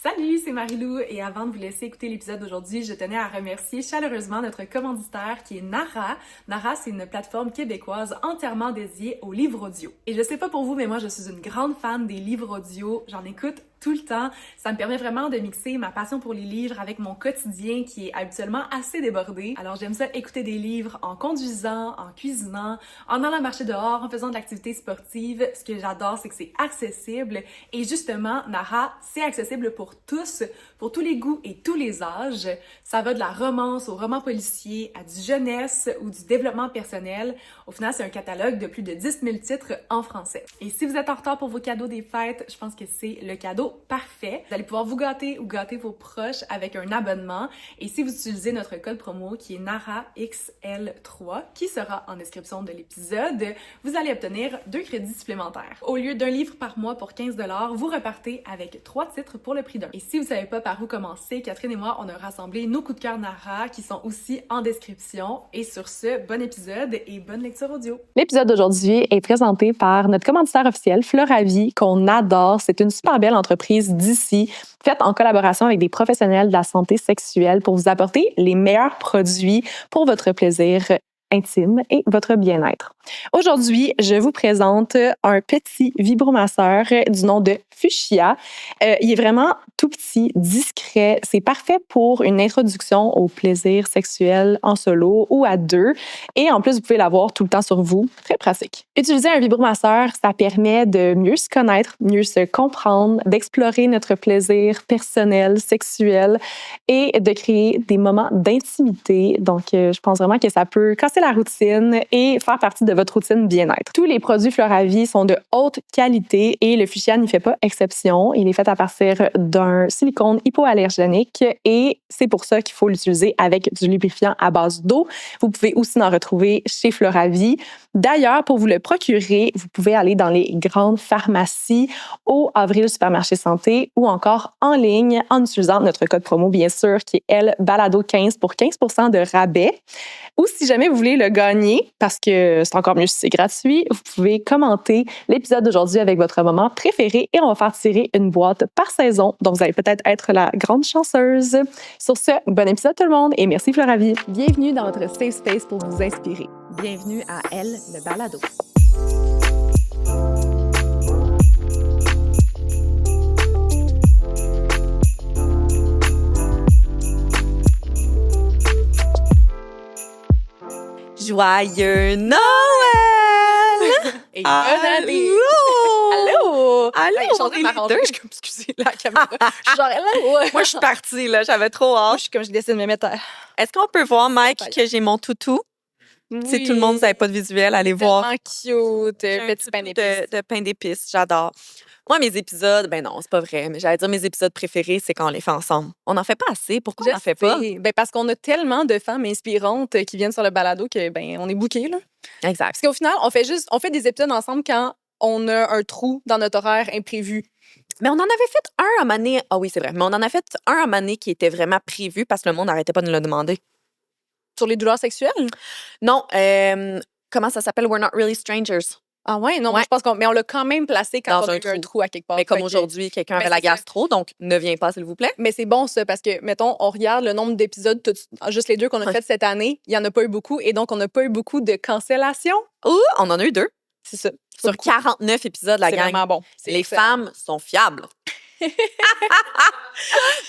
Salut, c'est Marilou et avant de vous laisser écouter l'épisode d'aujourd'hui, je tenais à remercier chaleureusement notre commanditaire qui est Nara. Nara, c'est une plateforme québécoise entièrement dédiée aux livres audio. Et je sais pas pour vous, mais moi je suis une grande fan des livres audio, j'en écoute tout le temps. Ça me permet vraiment de mixer ma passion pour les livres avec mon quotidien qui est habituellement assez débordé. Alors j'aime ça écouter des livres en conduisant, en cuisinant, en allant marcher dehors, en faisant de l'activité sportive. Ce que j'adore, c'est que c'est accessible et justement, Nara, c'est accessible pour tous les goûts et tous les âges. Ça va de la romance au roman policier, à du jeunesse ou du développement personnel. Au final, c'est un catalogue de plus de 10 000 titres en français. Et si vous êtes en retard pour vos cadeaux des fêtes, je pense que c'est le cadeau parfait. Vous allez pouvoir vous gâter ou gâter vos proches avec un abonnement. Et si vous utilisez notre code promo qui est NARAXL3, qui sera en description de l'épisode, vous allez obtenir 2 crédits supplémentaires. Au lieu d'un livre par mois pour 15$, vous repartez avec 3 titres pour le prix d'un. Et si vous savez pas par où commencer, Catherine et moi, on a rassemblé nos coups de cœur Nara qui sont aussi en description. Et sur ce, bon épisode et bonne lecture audio. L'épisode d'aujourd'hui est présenté par notre commanditaire officiel, Floravie, qu'on adore. C'est une super belle entreprise d'ici, faite en collaboration avec des professionnels de la santé sexuelle pour vous apporter les meilleurs produits pour votre plaisir intime et votre bien-être. Aujourd'hui, je vous présente un petit vibromasseur du nom de Fuchsia. Il est vraiment tout petit, discret. C'est parfait pour une introduction au plaisir sexuel en solo ou à deux. Et en plus, vous pouvez l'avoir tout le temps sur vous. Très pratique. Utiliser un vibromasseur, ça permet de mieux se connaître, mieux se comprendre, d'explorer notre plaisir personnel, sexuel et de créer des moments d'intimité. Donc, je pense vraiment que ça peut casser la routine et faire partie de votre routine bien-être. Tous les produits Floravie sont de haute qualité et le Fuchsia n'y fait pas exception. Il est fait à partir d'un silicone hypoallergénique et c'est pour ça qu'il faut l'utiliser avec du lubrifiant à base d'eau. Vous pouvez aussi en retrouver chez Floravie. D'ailleurs, pour vous le procurer, vous pouvez aller dans les grandes pharmacies, au Avril Supermarché Santé ou encore en ligne en utilisant notre code promo, bien sûr, qui est Balado15 pour 15% de rabais. Ou si jamais vous voulez le gagner, parce que c'est encore mieux si c'est gratuit, vous pouvez commenter l'épisode d'aujourd'hui avec votre moment préféré et on va faire tirer une boîte par saison. Donc, vous allez peut-être être la grande chanceuse. Sur ce, bon épisode tout le monde et merci Floravie. Bienvenue dans votre safe space pour vous inspirer. Bienvenue à Elle, le balado. Joyeux Noël! Et bonne année! Allô! Allô! Hey, On est m'arranger, je suis comme, excusez la caméra. Je suis genre, allô! Moi, je suis partie, là. J'avais trop Moi, hâte. je suis comme, je décide de me mettre à... Est-ce qu'on peut voir, Mike, que j'ai mon toutou? Si tout le monde, vous n'avez pas de visuel, allez voir. Tellement cute, J'ai un petit pain toutou d'épices. de pain d'épices. J'adore. Moi, mes épisodes, ben non, c'est pas vrai, mais j'allais dire mes épisodes préférés, c'est quand on les fait ensemble. On n'en fait pas assez. Pourquoi on n'en fait pas? Ben, parce qu'on a tellement de femmes inspirantes qui viennent sur le balado que, ben, on est bookés, là. Exact. Parce qu'au final, on fait des épisodes ensemble quand on a un trou dans notre horaire imprévu. Mais on en avait fait un à Mané. Ah oui, c'est vrai. Mais on en a fait un à Mané qui était vraiment prévu parce que le monde n'arrêtait pas de nous le demander. Sur les douleurs sexuelles? Non, comment ça s'appelle? We're not really strangers. Ah ouais, non, Ouais. je pense mais on l'a quand même placé quand Dans on a un eu un trou. trou à quelque part. Mais comme Fait que- aujourd'hui, quelqu'un Ben, avait la c'est ça. gastro, donc ne viens pas, s'il vous plaît. Mais c'est bon, ça, parce que, mettons, on regarde le nombre d'épisodes, juste les 2 qu'on a Ouais. fait cette année, il n'y en a pas eu beaucoup, et donc on n'a pas eu beaucoup de cancellations. Ouh, on en a eu 2. C'est ça. Sur 49 épisodes, la C'est gang. vraiment bon. C'est Les excellent. femmes sont fiables.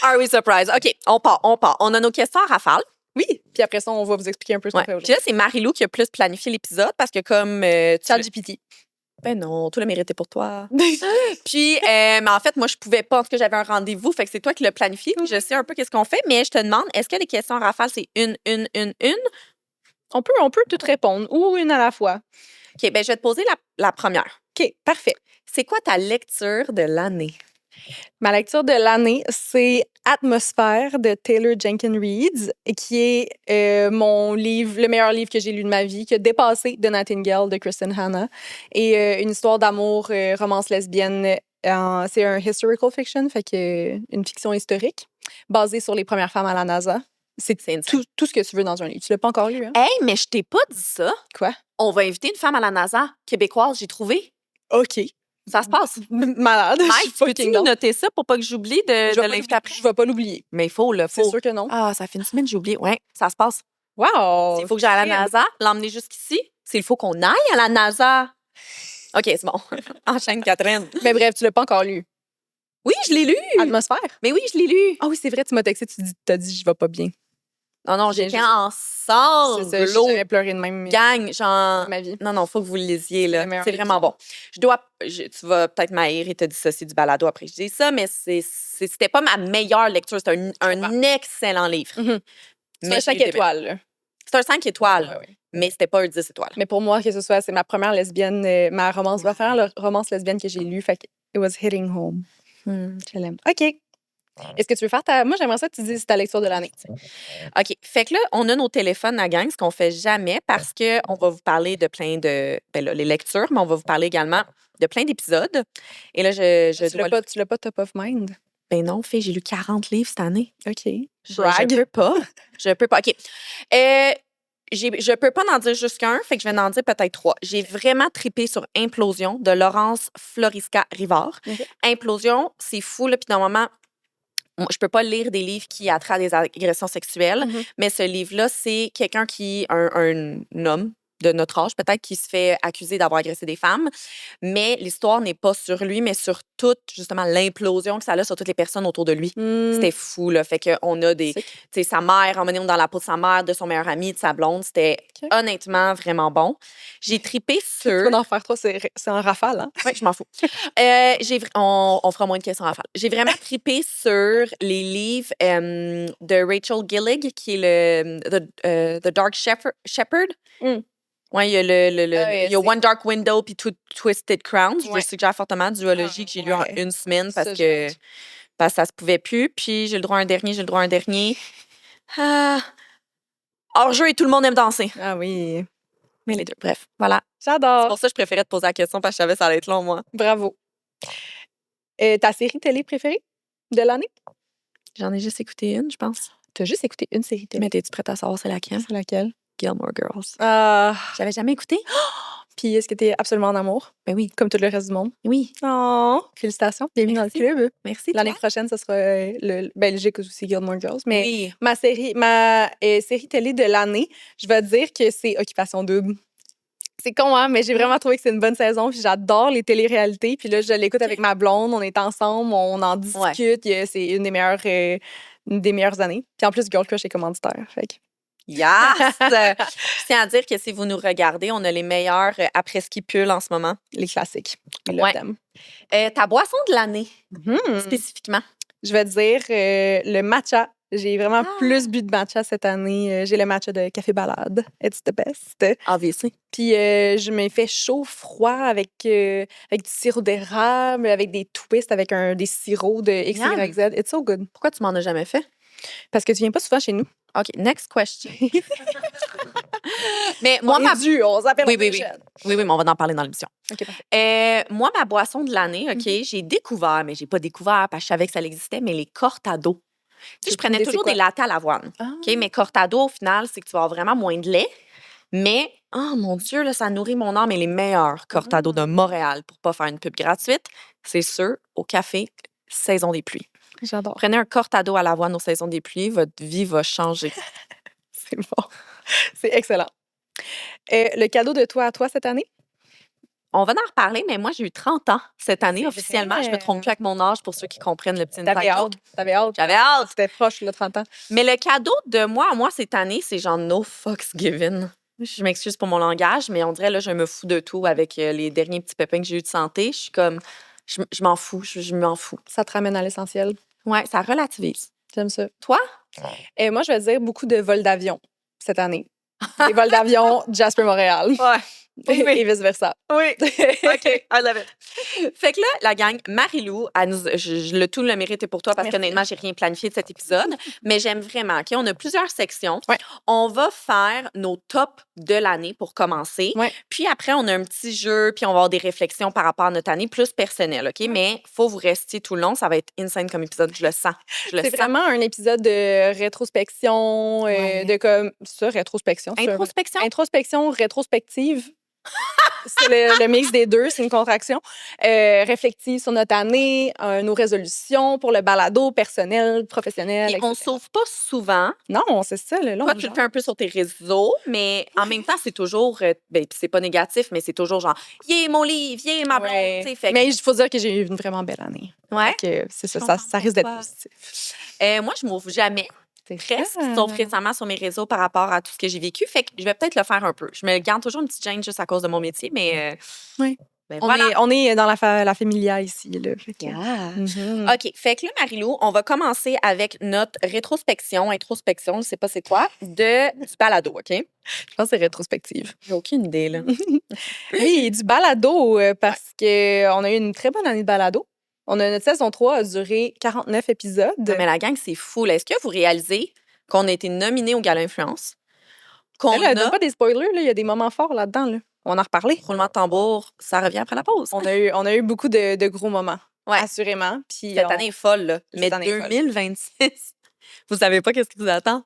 Are we surprised? OK, on part. On a nos questions à rafale. Oui, puis après ça, on va vous expliquer un peu ce qu'on Ouais. fait Puis aujourd'hui. là, c'est Marilou qui a plus planifié l'épisode parce que comme... ChatGPT. Ben non, tout le mérite est pour toi. Puis, mais en fait, moi, je pouvais pas, parce que j'avais un rendez-vous, fait que c'est toi qui l'as planifié. Puis je sais un peu qu'est-ce qu'on fait, mais je te demande, est-ce que les questions à rafale, c'est une? On peut tout répondre, ou une à la fois. OK, ben je vais te poser la première. OK, parfait. C'est quoi ta lecture de l'année? Ma lecture de l'année, c'est Atmosphère de Taylor Jenkins Reid, qui est mon livre, le meilleur livre que j'ai lu de ma vie, qui a dépassé The Nightingale de Kristen Hanna. Et une histoire d'amour, romance lesbienne. C'est un historical fiction, fait que une fiction historique, basée sur les premières femmes à la NASA. C'est tout ce que tu veux dans un livre. Tu l'as pas encore lu, hein? Hey, mais je t'ai pas dit ça. Quoi? On va inviter une femme à la NASA québécoise, j'ai trouvé. OK. Ça se passe. Malade. Je suis Mike, peux-tu fucking nous down. noter ça pour pas que j'oublie de l'inviter après? Je vais pas l'oublier. Mais il faut, là. C'est Faut. sûr que non. Ah, ça fait une semaine que j'ai oublié. Ouais, ça se passe. Wow! Il faut que j'aille à la NASA, l'emmener jusqu'ici. Il faut qu'on aille à la NASA. OK, c'est bon. Enchaîne, Catherine. Mais bref, tu l'as pas encore lu. Oui, je l'ai lu. Atmosphère? Mais oui, je l'ai lu. Ah oui, c'est vrai, tu m'as texté, t'as dit je vais pas bien. Non, J'ai j'étais juste- ensemble. C'est ça, j'avais pleuré de même Gang, genre. ma vie. Non, faut que vous le lisiez, là. C'est le meilleur C'est vraiment bon. Tu vas peut-être m'haïr et te dissocier du balado après que je dis ça, mais c'était pas ma meilleure lecture. C'était un excellent livre. Mhm. C'est Mais un 5 j'ai eu des- étoiles. Là. C'est un 5 étoiles, Ouais, ouais. mais c'était pas un 10 étoiles. Mais pour moi, que ce soit, c'est ma première lesbienne, ma romance, va faire la romance lesbienne que j'ai lue. Fait que it was hitting home. Je l'aime. OK. Est-ce que tu veux faire ta. Moi, j'aimerais ça que tu dises ta lecture de l'année. OK. Fait que là, on a nos téléphones à gang, ce qu'on fait jamais parce qu'on va vous parler de plein de. Ben là, les lectures, mais on va vous parler également de plein d'épisodes. Et là, je Tu dois. l'as pas top of mind? Ben non, j'ai lu 40 livres cette année. OK. Je Brag. peux pas. Je peux pas. OK. Je peux pas en dire jusqu'un, fait que je vais en dire peut-être 3. J'ai vraiment trippé sur Implosion de Laurence Florisca Rivard. OK. Implosion, c'est fou, là, puis normalement, moi, je peux pas lire des livres qui a trait à des agressions sexuelles, mais ce livre-là, c'est quelqu'un un homme de notre âge, peut-être, qui se fait accuser d'avoir agressé des femmes. Mais l'histoire n'est pas sur lui, mais sur toute, justement, l'implosion que ça a sur toutes les personnes autour de lui. C'était fou, là. Fait qu'on a des. Tu sais, sa mère, emmenée dans la peau de sa mère, de son meilleur ami, de sa blonde. C'était honnêtement vraiment bon. J'ai tripé sur. Tu vas en faire 3, c'est en rafale, hein? Oui, je m'en fous. On fera moins de questions à faire. J'ai vraiment trippé sur les livres de Rachel Gillig, qui est The Dark Shepherd. Oui, il y a, il y a One Dark Window puis Twisted Crowns. Je vous suggère fortement, duologie que j'ai lu en une semaine parce que ça se pouvait plus. Puis j'ai le droit à un dernier. Hors-jeu et tout le monde aime danser. Ah oui. Mais les deux, bref, voilà. C'est J'adore. pour ça que je préférais te poser la question parce que je savais que ça allait être long, moi. Bravo. Ta série télé préférée de l'année? J'en ai juste écouté une, je pense. T'as juste écouté une série télé. Mais t'es-tu prête à savoir c'est laquelle? C'est laquelle? Gilmore Girls. Ah. J'avais jamais écouté? Puis est-ce que t'es absolument en amour? Ben oui. Comme tout le reste du monde. Oui. Oh, félicitations. Bienvenue dans le club. Merci. L'année prochaine, ce sera j'écoute aussi Gilmore Girls. Mais Oui. ma série télé de l'année, je vais te dire que c'est Occupation Double. C'est con, hein, mais j'ai vraiment trouvé que c'est une bonne saison. Puis j'adore les téléréalités. Puis là, je l'écoute avec ma blonde. On est ensemble, on en discute. C'est une des meilleures années. Puis en plus, Girl Crush est commanditaire. Fait que... Yes! Je tiens à dire que si vous nous regardez, on a les meilleurs après-ski pulls en ce moment. Les classiques. Ouais. Ta boisson de l'année, spécifiquement? Je vais te dire le matcha. J'ai vraiment plus bu de matcha cette année. J'ai le matcha de Café Balade. It's the best. AVC. Puis je me fais chaud-froid avec du sirop d'érable, avec des twists, avec des sirops de X, Y, Z. It's so good. Pourquoi tu m'en as jamais fait? Parce que tu viens pas souvent chez nous. OK, next question. Mais Moi, moi, on s'appelle Oui, mais on va en parler dans l'émission. OK, parfait. Moi, ma boisson de l'année, OK, j'ai découvert, mais j'ai pas découvert parce que je savais que ça existait, mais les cortados. Tu sais, je prenais toujours des lattes à l'avoine. OK, mais cortados, au final, c'est que tu vas avoir vraiment moins de lait. Mais, oh mon Dieu, là, ça nourrit mon âme. Et les meilleurs cortados de Montréal, pour pas faire une pub gratuite, c'est ceux au café Saison des pluies. J'adore. Prenez un cortado à l'avoine aux Saisons des pluies, votre vie va changer. C'est bon. C'est excellent. Le cadeau de toi à toi cette année? On va en reparler, mais moi, j'ai eu 30 ans cette année officiellement. vrai. Je me trompe plus avec mon âge pour ceux qui comprennent le petit T'avais inside hâte. joke. T'avais hâte. J'avais hâte. C'était proche, le 30 ans. Mais le cadeau de moi cette année, c'est genre no fucks given. Je m'excuse pour mon langage, mais on dirait là, je me fous de tout avec les derniers petits pépins que j'ai eu de santé. Je suis comme, je m'en fous, je m'en fous. Ça te ramène à l'essentiel. Ouais, ça relativise. J'aime ça. Toi? Et moi, je vais dire beaucoup de vols d'avion cette année. Les vols d'avion Jasper Montréal. Ouais. Oui. Et vice-versa. Oui. OK, I love it. Fait que là, la gang, Marie-Lou, tout le mérite est pour toi parce qu'honnêtement, j'ai rien planifié de cet épisode, mais j'aime vraiment. OK, on a plusieurs sections. Ouais. On va faire nos tops de l'année pour commencer. Ouais. Puis après, on a un petit jeu, puis on va avoir des réflexions par rapport à notre année plus personnelle, OK? Mais faut vous rester tout le long. Ça va être insane comme épisode, je le sens. C'est vraiment un épisode de rétrospection, de comme ça, rétrospection. Introspection? Introspection, rétrospective. c'est le mix des deux, c'est une contraction. Réflective sur notre année, nos résolutions pour le balado personnel, professionnel, Puis on etc. s'ouvre pas souvent. Non, c'est ça, le long. Toi, tu le fais un peu sur tes réseaux, mais en même temps, c'est toujours, ben, puis c'est pas négatif, mais c'est toujours genre, yeah, mon livre, yeah, ma blonde, tu sais. Fait que- Mais il faut dire que j'ai eu une vraiment belle année. ouais. Fait que c'est ça, Je ça, suis ça risque d'être contente pour positif. Moi, je m'ouvre jamais, presque, Ah. sauf récemment sur mes réseaux par rapport à tout ce que j'ai vécu. Fait que je vais peut-être le faire un peu. Je me garde toujours une petite gêne juste à cause de mon métier, mais Oui. ben On, voilà. on est dans la familia ici. Là, fait que- Yeah. Mhm. OK. Fait que là, Marie-Lou, on va commencer avec notre introspection, je sais pas c'est quoi, du balado, OK? Je pense que c'est rétrospective. J'ai aucune idée, là. Oui, du balado, parce qu'on a eu une très bonne année de balado. Notre saison 3 a duré 49 épisodes. Non, mais la gang, c'est fou, là. Est-ce que vous réalisez qu'on a été nominé au Gala Influence? Qu'on Là, a... donne pas des spoilers, là, il y a des moments forts là-dedans. Là. On en a reparlé. Roulement de tambour, ça revient après la pause. On a eu beaucoup de gros moments, Ouais. assurément. Puis Cette année est folle, là. Cette Mais année est folle. 2026, vous savez pas qu'est-ce qui vous attend?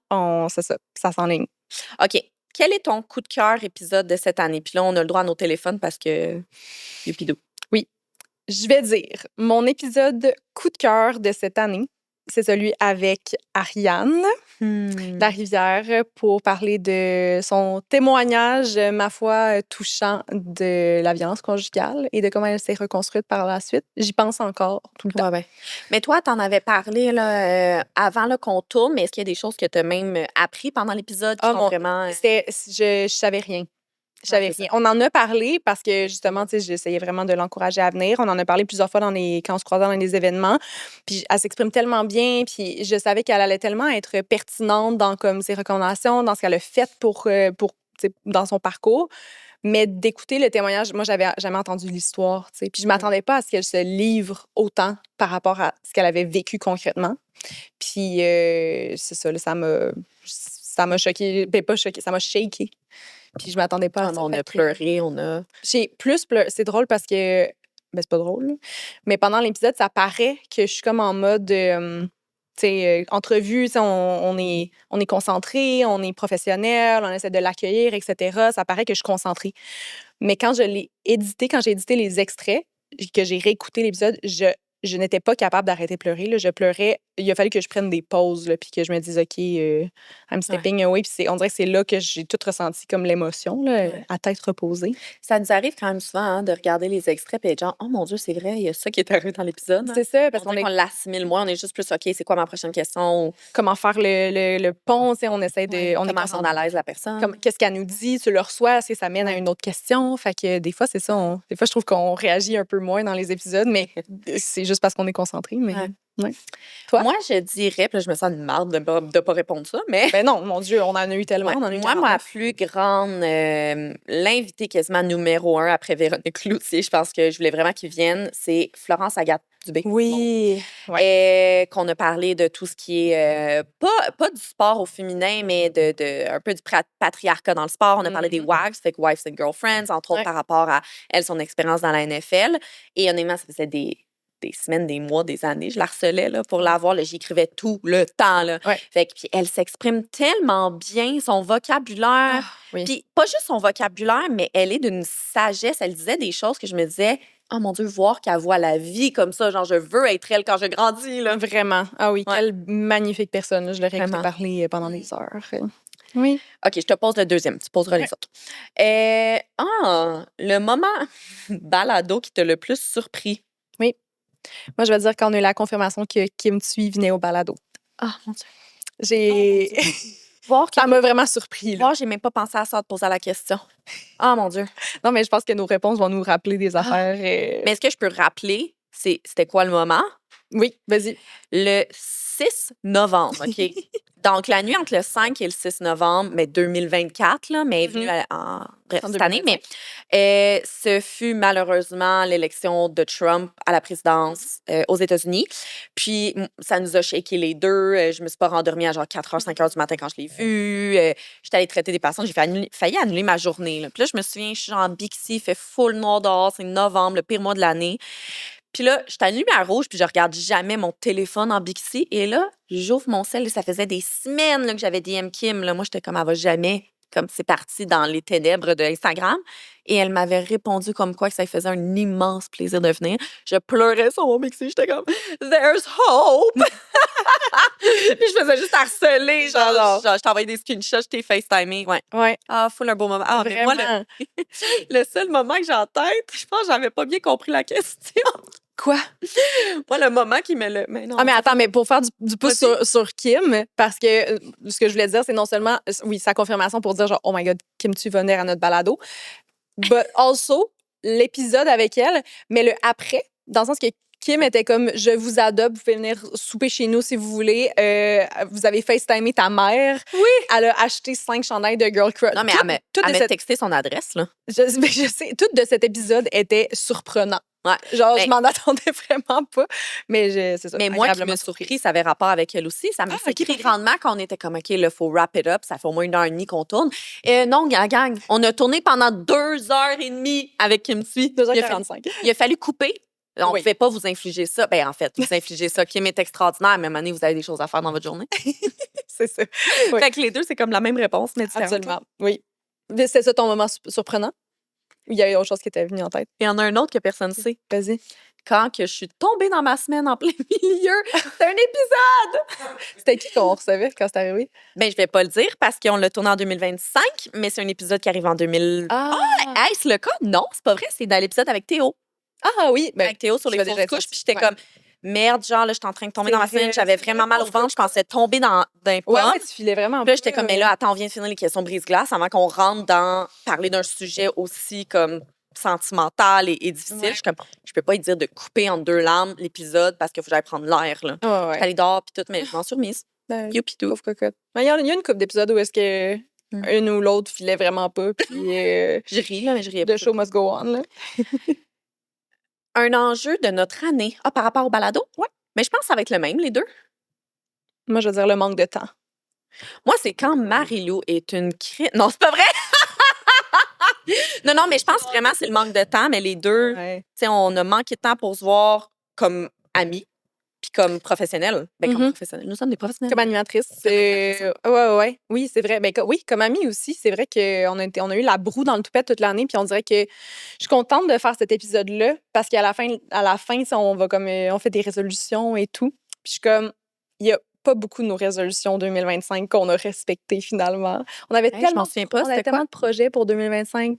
c'est ça s'enligne. OK. Quel est ton coup de cœur épisode de cette année? Puis là, on a le droit à nos téléphones parce que... Youpido. Je vais dire, mon épisode coup de cœur de cette année, c'est celui avec Ariane La Rivière pour parler de son témoignage, ma foi, touchant de la violence conjugale et de comment elle s'est reconstruite par la suite. J'y pense encore tout le temps. Ouais. Mais toi, t'en avais parlé là, avant là, qu'on tourne, mais est-ce qu'il y a des choses que tu as même appris pendant l'épisode qui Ah, sont mon- vraiment... Je savais rien. Je savais Ouais, c'est rien. On en a parlé parce que justement, tu sais, j'essayais vraiment de l'encourager à venir. On en a parlé plusieurs fois quand on se croisait dans les événements. Puis elle s'exprime tellement bien. Puis je savais qu'elle allait tellement être pertinente dans comme ses recommandations, dans ce qu'elle a fait tu sais, dans son parcours. Mais d'écouter le témoignage, moi, j'avais jamais entendu l'histoire. Tu sais. Puis je m'attendais pas à ce qu'elle se livre autant par rapport à ce qu'elle avait vécu concrètement. Puis c'est ça, là, ça m'a choqué. Ben, pas choqué, ça m'a shaké. Puis je m'attendais pas à ça. on Fait a que pleuré, on a... J'ai plus pleuré. C'est drôle parce que. Ben, c'est pas drôle. Là. Mais pendant l'épisode, ça paraît que je suis comme en mode. Tu sais, entrevue, tu sais, on est concentré, on est professionnel, on essaie de l'accueillir, etc. Ça paraît que je suis concentrée. Mais quand j'ai édité les extraits, que j'ai réécouté l'épisode, je n'étais pas capable d'arrêter de pleurer. Là. Je pleurais. Il a fallu que je prenne des pauses, là, puis que je me dise, OK, I'm stepping away. Puis on dirait que c'est là que j'ai tout ressenti comme l'émotion, là, à tête reposée. Ça nous arrive quand même souvent hein, de regarder les extraits et être genre, oh mon Dieu, c'est vrai, il y a ça qui est arrivé dans l'épisode. C'est ça, parce On dirait qu'on l'assimile moins, on est juste plus, OK, c'est quoi ma prochaine question? Comment faire le pont, tu sais, on essaie de... on est Comment rendre à l'aise la personne? Qu'est-ce qu'elle nous dit, tu le reçois, est-ce que ça mène à une autre question? Fait que des fois, c'est ça. Des fois, je trouve qu'on réagit un peu moins dans les épisodes, mais c'est juste parce qu'on est concentré. Mais... Ouais. Toi? Moi, je dirais, puis là, je me sens une marde de ne pas répondre ça, mais... Ben non, mon Dieu, on en a eu tellement. Ouais. On en a eu Moi, 49. ma plus grande, l'invité quasiment numéro 1 après Véronique Cloutier, je pense que je voulais vraiment qu'il vienne, c'est Florence Agathe Dubé. Oui. Qu'on a parlé de tout ce qui est, pas du sport au féminin, mais un peu du patriarcat dans le sport. On a parlé des WAGs, fait que Wives and Girlfriends, entre autres par rapport à elle, son expérience dans la NFL. Et honnêtement, ça faisait des semaines, des mois, des années. Je la harcelais là, pour l'avoir. J'y écrivais tout le temps. Là. Ouais. Fait que, puis elle s'exprime tellement bien, son vocabulaire. Oui. Puis pas juste son vocabulaire, mais elle est d'une sagesse. Elle disait des choses que je me disais, oh mon Dieu, voir qu'elle voit la vie comme ça. Genre, je veux être elle quand je grandis. Là. Vraiment. Ah oui, quelle magnifique personne. Je l'aurais écouté Vraiment. parler pendant des heures. Oui. OK, je te pose le deuxième. Tu poseras les autres. Le moment balado qui t'a le plus surpris. Moi, je vais dire qu'on a eu la confirmation que Kim Thuy venait au balado. Ah, mon Dieu. J'ai... Voir Ça m'a vraiment surpris. Là. Moi, j'ai même pas pensé à ça de poser la question. Ah, mon Dieu. Non, mais je pense que nos réponses vont nous rappeler des affaires. Mais est-ce que je peux rappeler, c'était quoi le moment? Oui, vas-y. Le 6 novembre, OK? Donc, la nuit entre le 5 et le 6 novembre, mais 2024, là, mais elle est venue bref, cette année. Mais ce fut malheureusement l'élection de Trump à la présidence aux États-Unis. Puis, ça nous a shaké les deux. Je me suis pas rendormie à genre 4h, 5h du matin quand je l'ai vu. J'étais allée traiter des patients. J'ai failli annuler ma journée. Là. Puis là, je me souviens, je suis genre en Bixi, il fait full noir dehors. C'est novembre, le pire mois de l'année. Puis là, je t'allume à rouge, puis je regarde jamais mon téléphone en Bixi. Et là, j'ouvre mon cell et ça faisait des semaines là, que j'avais DM Kim. Là. Moi, j'étais comme, elle va jamais comme c'est parti dans les ténèbres de Instagram. Et elle m'avait répondu comme quoi que ça lui faisait un immense plaisir de venir. Je pleurais sur mon mixi. J'étais comme « There's hope! » Puis je faisais juste harceler. Genre, je t'envoyais des screenshots, je t'ai FaceTimé. Ouais. Ouais. Ah, full un beau moment. Ah, mais moi, Vraiment. le seul moment que j'ai en tête, je pense que j'avais pas bien compris la question. Quoi? Moi, le moment qui me le... Mais non, Ah, mais attends, mais pour faire du pouce Vas-y. sur Kim, parce que ce que je voulais dire, c'est non seulement, oui, sa confirmation pour dire genre, oh my God, Kim, tu vas venir à notre balado, but also l'épisode avec elle, mais le après, dans le sens que Kim était comme, je vous adopte, vous pouvez venir souper chez nous si vous voulez. Vous avez FaceTimé ta mère. Oui. Elle a acheté 5 chandails de Girl Crush. Non, mais Tout elle de m'a cette- texté son adresse, là. mais je sais, tout de cet épisode était surprenant. Ouais. Genre, Mais- je m'en attendais vraiment pas. Mais c'est ça. Mais moi qui agréablement me surpris, ça avait rapport avec elle aussi. Ça m'a Ah, surpris ok, grandement quand on était comme, OK, il faut wrap it up. Ça fait au moins 1h30 qu'on tourne. Non, la gang, on a tourné pendant 2h30 avec Kim Thuy. 2h45. Il a fallu couper. On ne Oui. pouvait pas vous infliger ça. Ben en fait, vous infligez ça. Kim est extraordinaire, mais à un moment donné, vous avez des choses à faire dans votre journée. C'est ça. Oui. Fait que les deux, c'est comme la même réponse, mais différente. Absolument. Oui. Mais c'est ça ton moment surprenant? Ou il y a eu autre chose qui t'est venu en tête? Il y en a un autre que personne ne sait. Vas-y. Quand que je suis tombée dans ma semaine en plein milieu, c'est un épisode! C'était qui qu'on recevait quand c'est arrivé? Ben, je vais pas le dire parce qu'on l'a tourné en 2025, mais c'est un épisode qui arrive en 2000. Ah! Est-ce le cas? Non, c'est pas vrai. C'est dans l'épisode avec Théo. Ah oui! Ben, Avec Théo sur tu les vas fausses déjà couches. dire Puis j'étais ça. comme, merde, genre, là, j'étais en train de tomber C'est dans ma vrai, semaine. J'avais c'est vraiment vrai. mal au ventre. Je pensais tomber d'un pomme. Ouais, tu filais vraiment Puis là, j'étais pas, comme, mais là, attends, on vient de finir les questions brise-glace avant qu'on rentre dans parler d'un sujet aussi comme sentimental et difficile. Ouais. Je suis comme, je peux pas lui dire de couper en deux larmes l'épisode parce qu'il faut que j'aille prendre l'air, là. Ouais, ouais. J'allais dehors, puis tout, mais je m'en suis remise. Ben, Youpi-dou. pauvre cocotte. Mais il y a une couple d'épisodes où est-ce que une ou l'autre filait vraiment pas, puis Je ris, là, mais je riais the pas. show must go on, là. Un enjeu de notre année. Ah, par rapport au balado? Ouais. Mais je pense que ça va être le même, les deux. Moi, je veux dire le manque de temps. Moi, c'est quand Marie-Lou est une Non, c'est pas vrai! non, mais je pense vraiment que c'est le manque de temps, mais les deux, Ouais. tu sais, on a manqué de temps pour se voir comme amis, puis comme professionnels. Ben, comme Mhm. professionnels. Nous sommes des professionnels. Comme animatrice. Ouais. Oui, c'est vrai. Ben, oui, comme amie aussi, c'est vrai qu'on a eu la broue dans le toupette toute l'année, puis on dirait que je suis contente de faire cet épisode-là, parce qu'à la fin, tu sais, on va comme, on fait des résolutions et tout. Puis je suis comme, il y a pas beaucoup de nos résolutions 2025 qu'on a respectées finalement. On avait Hey, je m'en tellement, souviens pas, on avait c'était tellement quoi? de projets pour 2025.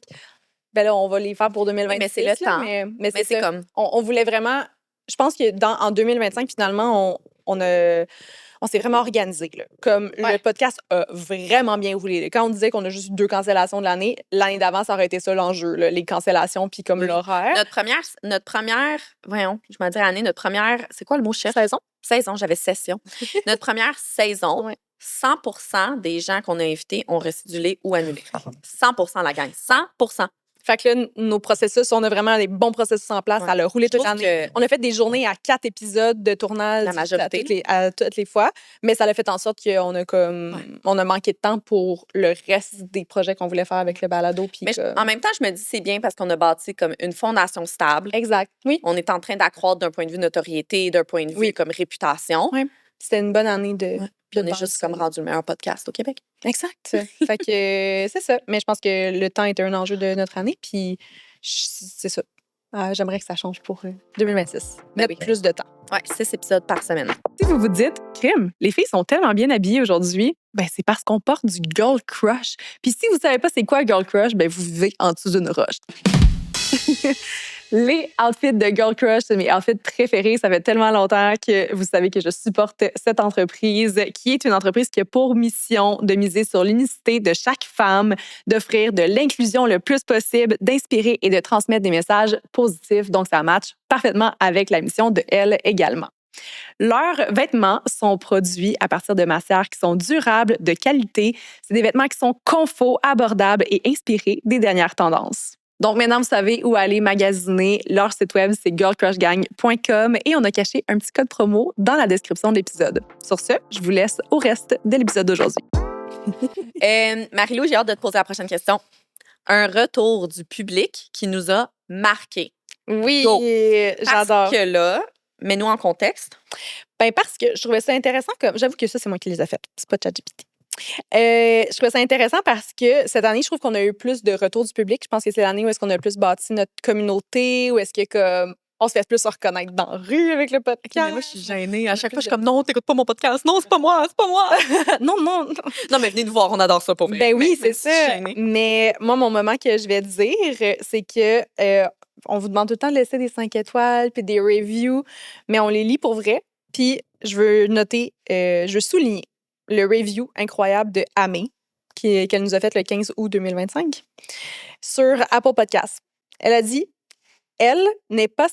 Ben là, on va les faire pour 2026. mais c'est le temps. Mais Mais c'est ça. comme... On voulait vraiment. Je pense que en 2025, finalement, on s'est vraiment organisé. Là. Comme le podcast a vraiment bien roulé. Quand on disait qu'on a juste 2 cancellations de l'année d'avant, ça aurait été ça l'enjeu, là, les cancellations puis comme Oui. l'horaire. Notre première, voyons, je m'en dirais année, notre première, c'est quoi le mot chef? Saison, j'avais session. Notre première saison, Ouais. 100% des gens qu'on a invités ont recidulé ou annulé. 100% la gang. 100%. Fait que là, nos processus, on a vraiment des bons processus en place. Ouais. Ça a roulé toute Je trouve l'année. que- On a fait des journées à 4 épisodes de tournage La majorité. à toutes les fois, mais ça a fait en sorte qu'on a on a manqué de temps pour le reste des projets qu'on voulait faire avec le balado. Puis Mais en même temps, je me dis c'est bien parce qu'on a bâti comme une fondation stable. Exact. Oui. On est en train d'accroître d'un point de vue notoriété, d'un point de vue Oui. comme réputation. Ouais. C'était une bonne année de. Puis on de est juste base. comme rendu le meilleur podcast au Québec. Exact. Fait que c'est ça. Mais je pense que le temps était un enjeu de notre année. Puis c'est ça. J'aimerais que ça change pour 2026. Mettre oui. plus de temps. Ouais, 6 épisodes par semaine. Si vous vous dites, Kim, les filles sont tellement bien habillées aujourd'hui, ben c'est parce qu'on porte du Girl Crush. Puis si vous savez pas c'est quoi Girl Crush, ben vous vivez en dessous d'une roche. Les outfits de Girl Crush, c'est mes outfits préférés. Ça fait tellement longtemps que vous savez que je supporte cette entreprise, qui est une entreprise qui a pour mission de miser sur l'unicité de chaque femme, d'offrir de l'inclusion le plus possible, d'inspirer et de transmettre des messages positifs. Donc, ça matche parfaitement avec la mission de elle également. Leurs vêtements sont produits à partir de matières qui sont durables, de qualité. C'est des vêtements qui sont confort, abordables et inspirés des dernières tendances. Donc maintenant, vous savez où aller magasiner. Leur site web, c'est girlcrushgang.com et on a caché un petit code promo dans la description de l'épisode. Sur ce, je vous laisse au reste de l'épisode d'aujourd'hui. Marie-Lou, j'ai hâte de te poser la prochaine question. Un retour du public qui nous a marqué. Oui, Go. j'adore. Parce que là, mets-nous en contexte. Ben parce que je trouvais ça intéressant. J'avoue que ça, c'est moi qui les ai faites. C'est pas ChatGPT. Je trouvais ça intéressant parce que cette année, je trouve qu'on a eu plus de retours du public. Je pense que c'est l'année où est-ce qu'on a plus bâti notre communauté, où est-ce que comme on se fait plus se reconnaître dans la rue avec le podcast. Mais moi, je suis gênée. À chaque fois, je suis comme, non, t'écoutes pas mon podcast. Non, c'est pas moi, c'est pas moi. non, non. Non, mais venez nous voir, on adore ça pour vrai. Ben oui, Mais c'est je suis ça. gênée. Mais moi, mon moment que je vais dire, c'est que on vous demande tout le temps de laisser des 5 étoiles puis des reviews, mais on les lit pour vrai. Puis je veux noter, je veux souligner le review incroyable de Amé qu'elle nous a fait le 15 août 2025 sur Apple Podcasts. Elle a dit: elle n'est pas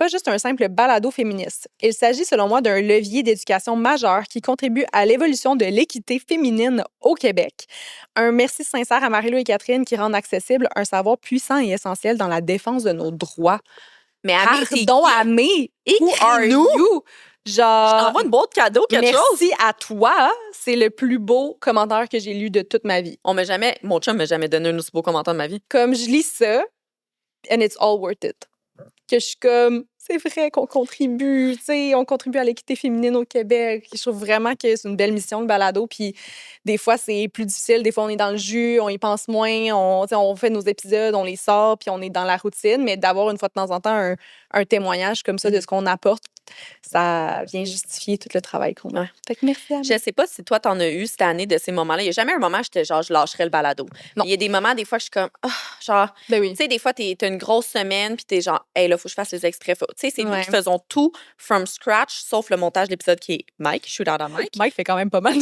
juste un simple balado féministe. Il s'agit, selon moi, d'un levier d'éducation majeur qui contribue à l'évolution de l'équité féminine au Québec. Un merci sincère à Marie-Lou et Catherine qui rendent accessible un savoir puissant et essentiel dans la défense de nos droits. Mais Amé, c'est Pardon, Amé, who are Écris-nous. you? Je Genre, t'envoie une boîte cadeau, quelque chose. merci à toi. C'est le plus beau commentaire que j'ai lu de toute ma vie. Mon chum m'a jamais donné un aussi beau commentaire de ma vie. Comme je lis ça, and it's all worth it. Que je suis comme, c'est vrai qu'on contribue, tu sais, on contribue à l'équité féminine au Québec. Je trouve vraiment que c'est une belle mission, le balado. Puis des fois, c'est plus difficile. Des fois, on est dans le jus, on y pense moins. On fait nos épisodes, on les sort, puis on est dans la routine. Mais d'avoir une fois de temps en temps un témoignage comme ça de ce qu'on apporte, ça vient justifier tout le travail qu'on a. Ouais. Fait que merci, Anne. Je sais pas si toi, t'en as eu cette année de ces moments-là. Il y a jamais un moment où j'étais genre, je lâcherais le balado. Non. Il y a des moments, des fois, je suis comme, genre, Ben oui. tu sais, des fois, t'as une grosse semaine, puis t'es genre, hey, là, faut que je fasse les extraits. Tu sais, c'est nous Ouais. qui faisons tout from scratch, sauf le montage de l'épisode qui est Mike, shoot out à Mike. Mike fait quand même pas mal.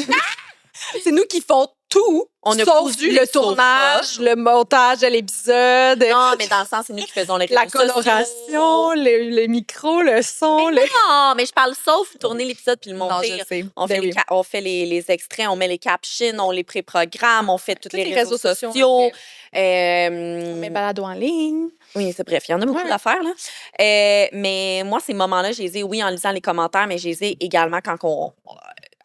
C'est nous qui font tout, On a sauf cousu le les tournage, sofas. le montage de l'épisode, Non, mais dans le sens, c'est nous qui faisons les la réseaux sociaux. coloration, le micro, le son. Non, mais je parle sauf tourner l'épisode puis le Non, monter. je sais. On fait, Ben oui. on fait les extraits, on met les captions, on les préprogramme, on fait tous Tous les les réseaux réseaux sociaux, sociaux. on Mais balado en ligne. Oui, c'est bref, il y en a beaucoup Ouais. d'affaires, là. Mais moi, ces moments-là, je les ai, oui, en lisant les commentaires, mais je les ai également quand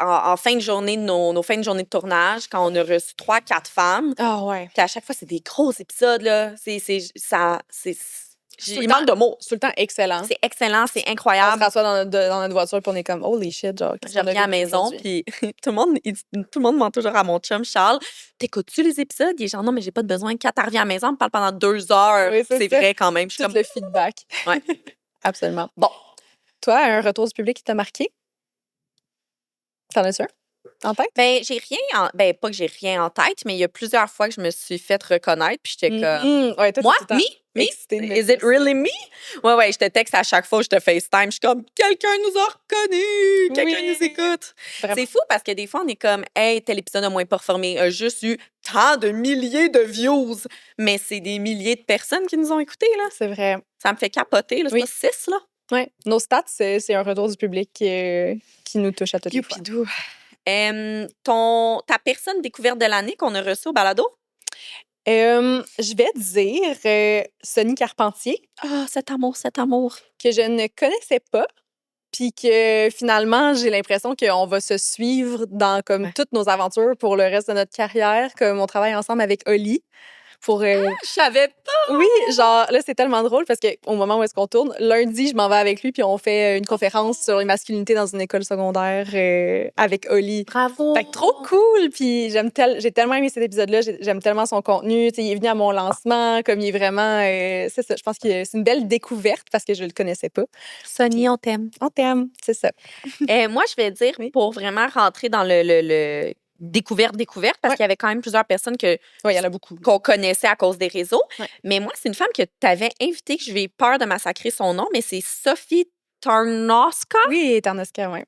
en fin de journée, nos fins de journée de tournage, quand on a reçu 3-4 femmes, Ah ouais. puis à chaque fois, c'est des gros épisodes, là. Il manque de mots. C'est tout le temps excellent. C'est excellent, c'est On se incroyable. rassoit dans notre voiture puis on est comme holy shit, genre. qu'est-ce Je qu'on a reviens à la vécu maison, aujourd'hui? puis tout le monde ment toujours à mon chum Charles. T'écoutes-tu les épisodes? Il est genre, non, mais j'ai pas de besoin. Quand tu reviens à la maison, on me parle pendant 2 heures. Oui, c'est c'est ça. vrai quand même. Je suis Tout comme, le feedback. Ouais. Absolument. Bon. Toi, un retour du public qui t'a marqué? T'en as-tu un en tête? ben, pas que j'ai rien en tête, mais il y a plusieurs fois que je me suis fait reconnaître, puis j'étais comme, Ouais, toi, moi, t'es tout le temps me? excitée de me Is dire it really me? Ouais, je te texte à chaque fois, je te FaceTime, je suis comme, quelqu'un nous a reconnus, quelqu'un Oui. nous écoute. Vraiment. C'est fou parce que des fois, on est comme, hey, tel épisode a moins performé, a juste eu tant de milliers de views, mais c'est des milliers de personnes qui nous ont écoutés, là. C'est vrai. Ça me fait capoter, là. C'est Oui. pas 6, là. Ouais. Nos stats, c'est un retour du public qui nous touche à toutes les fois. Youpidou. Ta personne découverte de l'année qu'on a reçue au balado? Je vais dire Sonny Carpentier, Ah, cet amour. que je ne connaissais pas, puis que finalement, j'ai l'impression qu'on va se suivre dans comme Ouais. toutes nos aventures pour le reste de notre carrière, comme on travaille ensemble avec Oli. Pour, Je savais pas. oui, genre, là, c'est tellement drôle parce qu'au moment où est-ce qu'on tourne, lundi, je m'en vais avec lui, puis on fait une conférence sur les masculinités dans une école secondaire avec Oli. Bravo. Fait que trop cool! Puis j'ai tellement aimé cet épisode-là. J'aime tellement son contenu. Tu sais, il est venu à mon lancement, comme il est vraiment... c'est ça, je pense que c'est une belle découverte parce que je le connaissais pas. Sonny, on t'aime. On t'aime, c'est ça. Moi, je vais dire, Oui. pour vraiment rentrer dans le découverte, parce Ouais. qu'il y avait quand même plusieurs personnes Oui, il y en a beaucoup. qu'on connaissait à cause des réseaux. Ouais. Mais moi, c'est une femme que tu avais invitée, que je vais peur de massacrer son nom, mais c'est Sophie Tarnowska. Oui, Tarnowska, oui.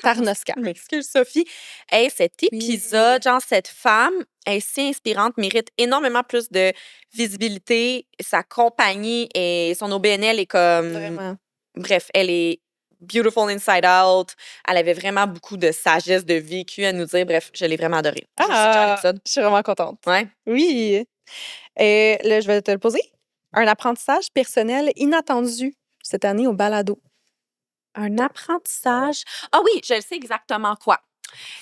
Tarnowska. M'excuse, Sophie. Hey, cet épisode, genre, cette femme est si inspirante, mérite énormément plus de visibilité. Sa compagnie et son OBNL est comme... Vraiment. Bref, elle est beautiful inside out. Elle avait vraiment beaucoup de sagesse, de vécu à nous dire. Bref, je l'ai vraiment adorée. Ah, je suis vraiment contente. Ouais. Oui. Là, je vais te le poser. Un apprentissage personnel inattendu cette année au balado. Un apprentissage. Ah oui, je le sais exactement quoi.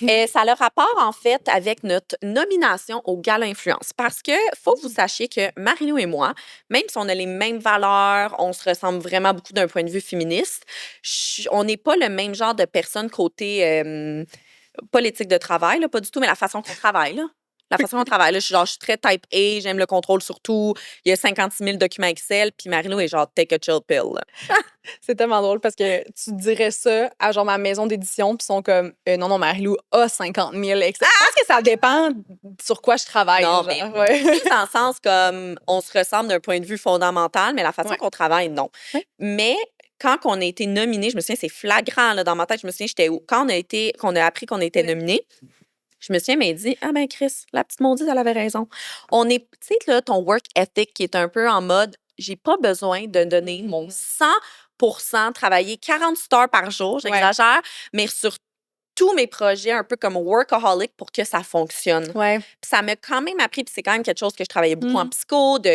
Ça a le rapport, en fait, avec notre nomination au Gala Influence. Parce que faut que vous sachiez que Marie-Lou et moi, même si on a les mêmes valeurs, on se ressemble vraiment beaucoup d'un point de vue féministe, on n'est pas le même genre de personne côté pas l'éthique de travail, là, pas du tout, mais la façon qu'on travaille, là. La façon qu'on travaille, là, je suis très type A, j'aime le contrôle sur tout. Il y a 56 000 documents Excel, puis Marie-Lou est genre take a chill pill. Là. C'est tellement drôle parce que tu dirais ça à genre ma maison d'édition, puis ils sont comme non, Marie-Lou a 50 000 Excel. Je pense que ça dépend sur quoi je travaille. Non, genre. mais Ouais. plus dans le sens comme on se ressemble d'un point de vue fondamental, mais la façon qu'on travaille, non. Ouais. Mais quand on a été nominé, je me souviens, c'est flagrant là, dans ma tête, je me souviens, j'étais où? Quand qu'on a appris qu'on était nominé, je me souviens, mais elle dit, ah ben Chris, la petite maudite, elle avait raison. On est, tu sais, là, ton work ethic qui est un peu en mode, j'ai pas besoin de donner mon 100%, travailler 40 heures par jour, j'exagère, mais sur tous mes projets, un peu comme workaholic pour que ça fonctionne. Ouais. Puis ça m'a quand même appris, puis c'est quand même quelque chose que je travaillais beaucoup en psycho, tu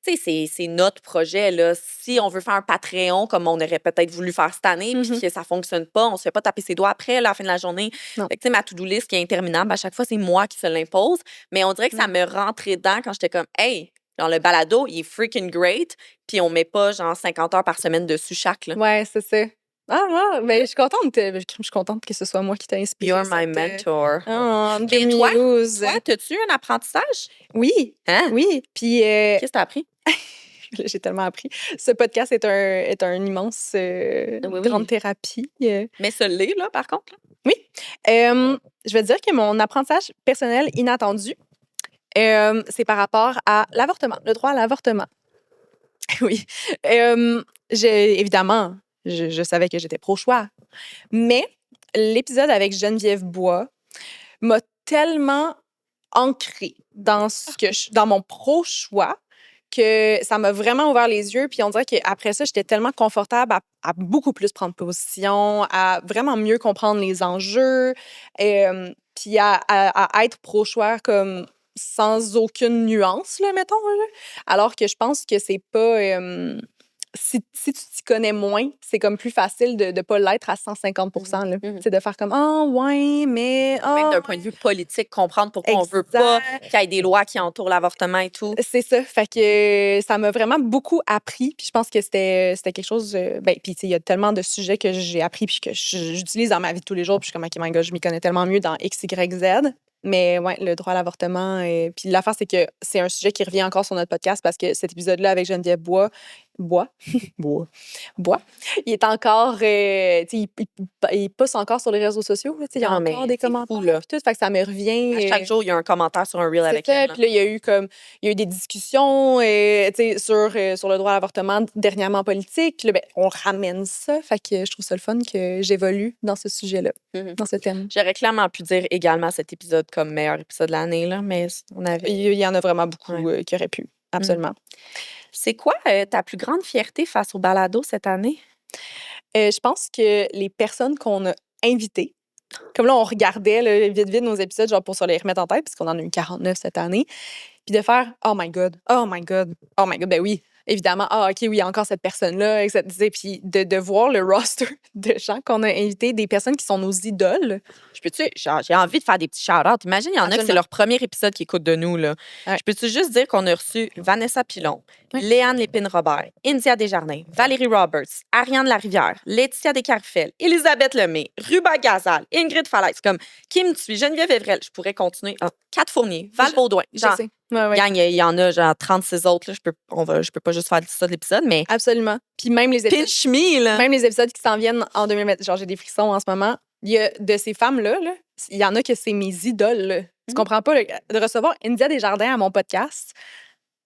sais, c'est notre projet, là. Si on veut faire un Patreon, comme on aurait peut-être voulu faire cette année, puis que ça fonctionne pas, on se fait pas taper ses doigts après, là, à la fin de la journée. Non. Fait que, tu sais, ma to-do list qui est interminable, à chaque fois, c'est moi qui se l'impose. Mais on dirait que ça me rentrait dedans quand j'étais comme, hey, genre, le balado, il est freaking great, puis on met pas, genre, 50 heures par semaine dessus chaque, là. Ouais, c'est ça. Mais je suis contente que ce soit moi qui t'ai inspiré. You're my mentor. Mais toi, toi, t'as-tu un apprentissage? oui. Hein? Oui. Puis Qu'est-ce que t'as appris? j'ai tellement appris. Ce podcast est un immense grande thérapie. Mais ce l'est, là, par contre. Là. Oui. Je vais dire que mon apprentissage personnel inattendu, c'est par rapport à l'avortement, le droit à l'avortement. Oui. Évidemment, je savais que j'étais pro-choix. Mais l'épisode avec Geneviève Bois m'a tellement ancrée dans dans mon pro-choix que ça m'a vraiment ouvert les yeux. Puis on dirait qu'après ça, j'étais tellement confortable à beaucoup plus prendre position, à vraiment mieux comprendre les enjeux, puis à être pro-choix comme sans aucune nuance, là, mettons. Là. Alors que je pense que c'est pas... si tu t'y connais moins, c'est comme plus facile de ne pas l'être à 150 là. C'est de faire comme « Ah, ouais, mais... » Même d'un point de vue politique, comprendre pourquoi on veut pas qu'il y ait des lois qui entourent l'avortement et tout. C'est ça. Fait que ça m'a vraiment beaucoup appris. Puis je pense que c'était quelque chose... puis tu sais, il y a tellement de sujets que j'ai appris puis que j'utilise dans ma vie de tous les jours. Puis je suis comme « OK, my God, je m'y connais tellement mieux dans X, Y, Z. » Mais ouais, le droit à l'avortement. Puis l'affaire, c'est que c'est un sujet qui revient encore sur notre podcast parce que cet épisode-là avec Geneviève Bois, il est encore, tu sais, il pousse encore sur les réseaux sociaux. Tu sais, il y a encore des commentaires. Fou, là. Tout, fait que ça me revient. À chaque jour, il y a un commentaire sur un reel avec ça, elle. Puis là, il y a eu des discussions, tu sais, sur le droit à l'avortement dernièrement politique. Puis là, on ramène ça. Fait que je trouve ça le fun que j'évolue dans ce sujet-là, dans ce thème. J'aurais clairement pu dire également cet épisode comme meilleur épisode de l'année, là, mais on avait... Il y en a vraiment beaucoup qui auraient pu. Absolument. C'est quoi ta plus grande fierté face au balado cette année? Je pense que les personnes qu'on a invitées, comme là, on regardait là, vite nos épisodes genre pour se les remettre en tête, puisqu'on en a eu 49 cette année, puis de faire « Oh my God, oh my God, oh my God », ben oui, évidemment, ah OK, oui, il y a encore cette personne-là, etc. Puis de voir le roster de gens qu'on a invités, des personnes qui sont nos idoles. J'ai envie de faire des petits shout-outs. Imagine, il y en a que c'est leur premier épisode qui écoutent de nous, là. Ouais. Je peux-tu juste dire qu'on a reçu Vanessa Pilon, Léane Lépine-Robert, India Desjardins, Valérie Roberts, Ariane Larivière, Laetitia Descarfel, Elisabeth Lemay, Ruba Gazal, Ingrid Falaise, comme Kim Thuy, Geneviève Evrel. Je pourrais continuer. Kat Fournier, Val Baudouin. Je sais. Ouais. Gang, il y en a genre 36 autres. Là. Je peux pas juste faire ça de l'épisode, mais... Absolument. Puis même les épisodes... Pinch me, là! Même les épisodes qui s'en viennent en 2020. Genre, j'ai des frissons en ce moment. Il y a de ces femmes-là, là, il y en a que c'est mes idoles. Là. Tu comprends pas? Là, de recevoir India Desjardins à mon podcast,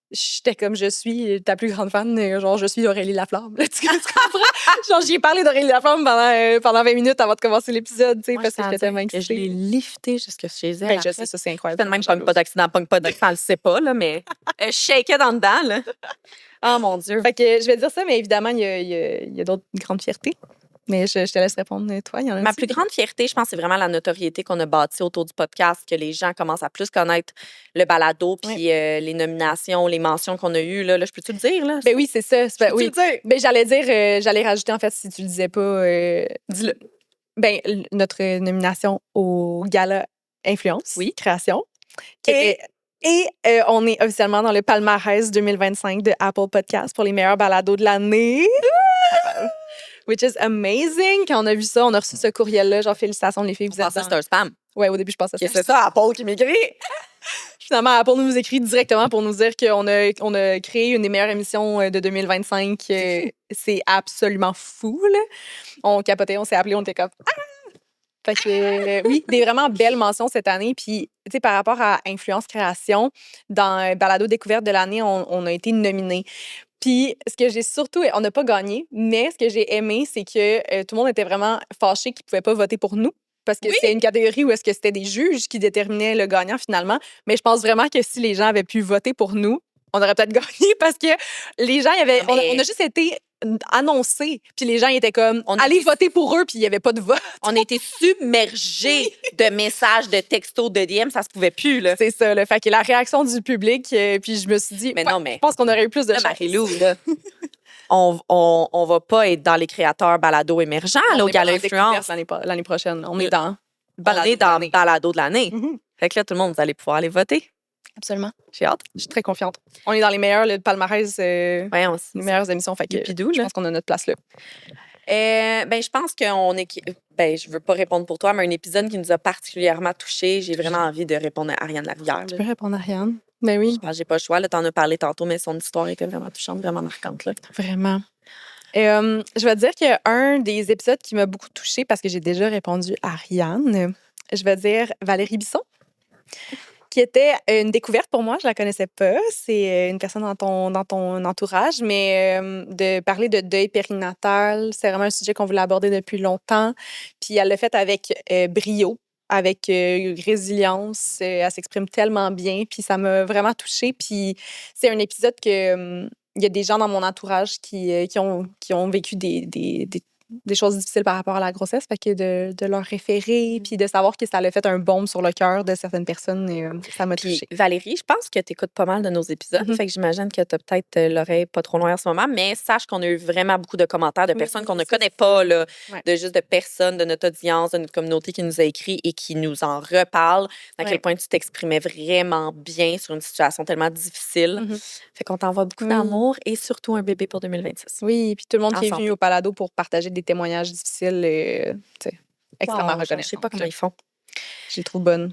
j'étais comme je suis ta plus grande fan. Genre, je suis Aurélie Laflamme. Là, tu comprends? Genre, j'y ai parlé d'Aurélie Laflamme pendant 20 minutes avant de commencer l'épisode, tu sais, parce que j'étais tellement excitée. Je l'ai lifté jusque chez elle. Ben, je sais, ça, c'est incroyable. Je fais même pas d'accident, pas d'accident, elle le sait pas, là, mais je shakeais dans dedans, là. Oh mon Dieu. Fait que je vais dire ça, mais évidemment, il y a d'autres grandes fiertés. Mais je te laisse répondre, toi. Il y en a Ma plus grande fierté, je pense, c'est vraiment la notoriété qu'on a bâtie autour du podcast, que les gens commencent à plus connaître le balado, puis les nominations, les mentions qu'on a eues. Là, je peux-tu le dire? Là? Ben oui, c'est ça. Peux-tu le dire? Ben, j'allais rajouter, en fait, si tu le disais pas, dis-le. Ben, notre nomination au Gala Influence, création. Et on est officiellement dans le palmarès 2025 de Apple Podcasts pour les meilleurs balados de l'année. which is amazing. Quand on a vu ça, on a reçu ce courriel-là, genre félicitations les filles, vous Je êtes pensais que dans... c'était un spam. Ouais, au début, je pensais Qu'est-ce ça. que c'est ça, Apple qui m'écrit? Finalement, Apple nous écrit directement pour nous dire qu'on a créé une des meilleures émissions de 2025. C'est absolument fou, là. On capotait, on s'est appelé, on était comme... Ah! Fait que, oui, des vraiment belles mentions cette année. Puis, tu sais, par rapport à Influence Création, dans Balado Découverte de l'année, on a été nominés. Puis, ce que j'ai surtout... On n'a pas gagné, mais ce que j'ai aimé, c'est que tout le monde était vraiment fâché qu'ils ne pouvaient pas voter pour nous. Parce que c'est une catégorie où est-ce que c'était des juges qui déterminaient le gagnant finalement. Mais je pense vraiment que si les gens avaient pu voter pour nous, on aurait peut-être gagné parce que les gens, on a juste été annoncés. Puis les gens étaient comme, allez voter pour eux, puis il n'y avait pas de vote. On a été submergés de messages, de textos, de DM, ça se pouvait plus, là. C'est ça, là. Fait que la réaction du public, puis je me suis dit, je pense qu'on aurait eu plus de chance. Marie-Lou, là. On va pas être dans les créateurs balado émergents, là, au Gala Influence. L'année prochaine. On est dans balado de l'année. Fait que là, tout le monde, vous allez pouvoir aller voter. Absolument. J'ai hâte. Je suis très confiante. On est dans les meilleurs, le palmarès, les meilleures émissions. Fait que je pense qu'on a notre place là. Je pense qu'on est... je veux pas répondre pour toi, mais un épisode qui nous a particulièrement touchés, j'ai vraiment envie de répondre à Ariane Lavière. Tu peux répondre à Ariane? Ben oui. J'ai pas le choix. Là, t'en as parlé tantôt, mais son histoire était vraiment touchante, vraiment marquante. Là. Vraiment. Je vais te dire qu'il y a un des épisodes qui m'a beaucoup touchée parce que j'ai déjà répondu à Ariane. Je vais dire Valérie Bisson, qui était une découverte pour moi. Je la connaissais pas. C'est une personne dans ton entourage, mais de parler de deuil périnatal, c'est vraiment un sujet qu'on voulait aborder depuis longtemps. Puis elle l'a fait avec brio, avec résilience. Elle s'exprime tellement bien, puis ça m'a vraiment touchée. Puis c'est un épisode que il y a des gens dans mon entourage qui ont vécu des choses difficiles par rapport à la grossesse, fait que de leur référer, puis de savoir que ça l'a fait un baume sur le cœur de certaines personnes, et ça m'a touchée. Valérie, je pense que tu écoutes pas mal de nos épisodes, fait que j'imagine que tu as peut-être l'oreille pas trop loin en ce moment, mais sache qu'on a eu vraiment beaucoup de commentaires de personnes qu'on ne connaît pas, là, de personnes de notre audience, de notre communauté qui nous a écrit et qui nous en reparlent, à quel point tu t'exprimais vraiment bien sur une situation tellement difficile. Fait qu'on t'envoie beaucoup d'amour et surtout un bébé pour 2026. Oui, puis tout le monde qui est venu au Palado pour partager des témoignages difficiles, extrêmement reconnaissant. Je sais pas comment ils font. Je les trouve bonnes.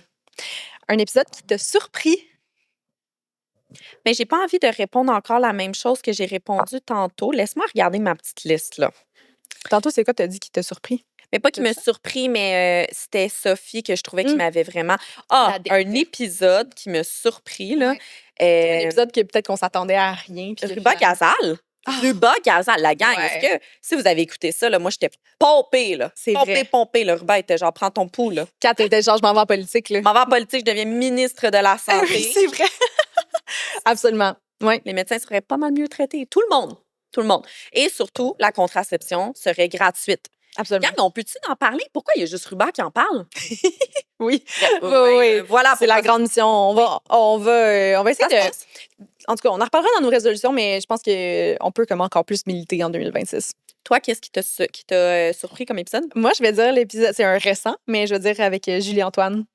Un épisode qui t'a surpris? Mais j'ai pas envie de répondre encore la même chose que j'ai répondu tantôt. Laisse-moi regarder ma petite liste, là. Tantôt, c'est quoi t'as dit qui t'a surpris? Mais pas qui m'a surpris, mais c'était Sophie que je trouvais qui m'avait vraiment... un épisode qui m'a surpris, là. Un épisode que peut-être qu'on s'attendait à rien. Ruba Gazal. Ruba Gazal, la gang. Est-ce que, si vous avez écouté ça, là, moi, j'étais pompée, là. C'est vrai. Pompée. Le Ruba était genre, prends ton pouls, là. Kat était genre, je m'en vais en politique, là. Je m'en vais en politique, je deviens ministre de la Santé. Oui, c'est vrai. Absolument. Oui. Les médecins seraient pas mal mieux traités. Tout le monde. Et surtout, la contraception serait gratuite. Absolument. Regarde, on peut-tu en parler? Pourquoi il y a juste Ruba qui en parle? Oui. Voilà. C'est la grande mission. On va essayer de... En tout cas, on en reparlera dans nos résolutions, mais je pense qu'on peut comme encore plus militer en 2026. Toi, qu'est-ce qui t'a surpris comme épisode? Moi, je vais dire l'épisode, c'est un récent, mais je vais dire avec Julie-Antoine.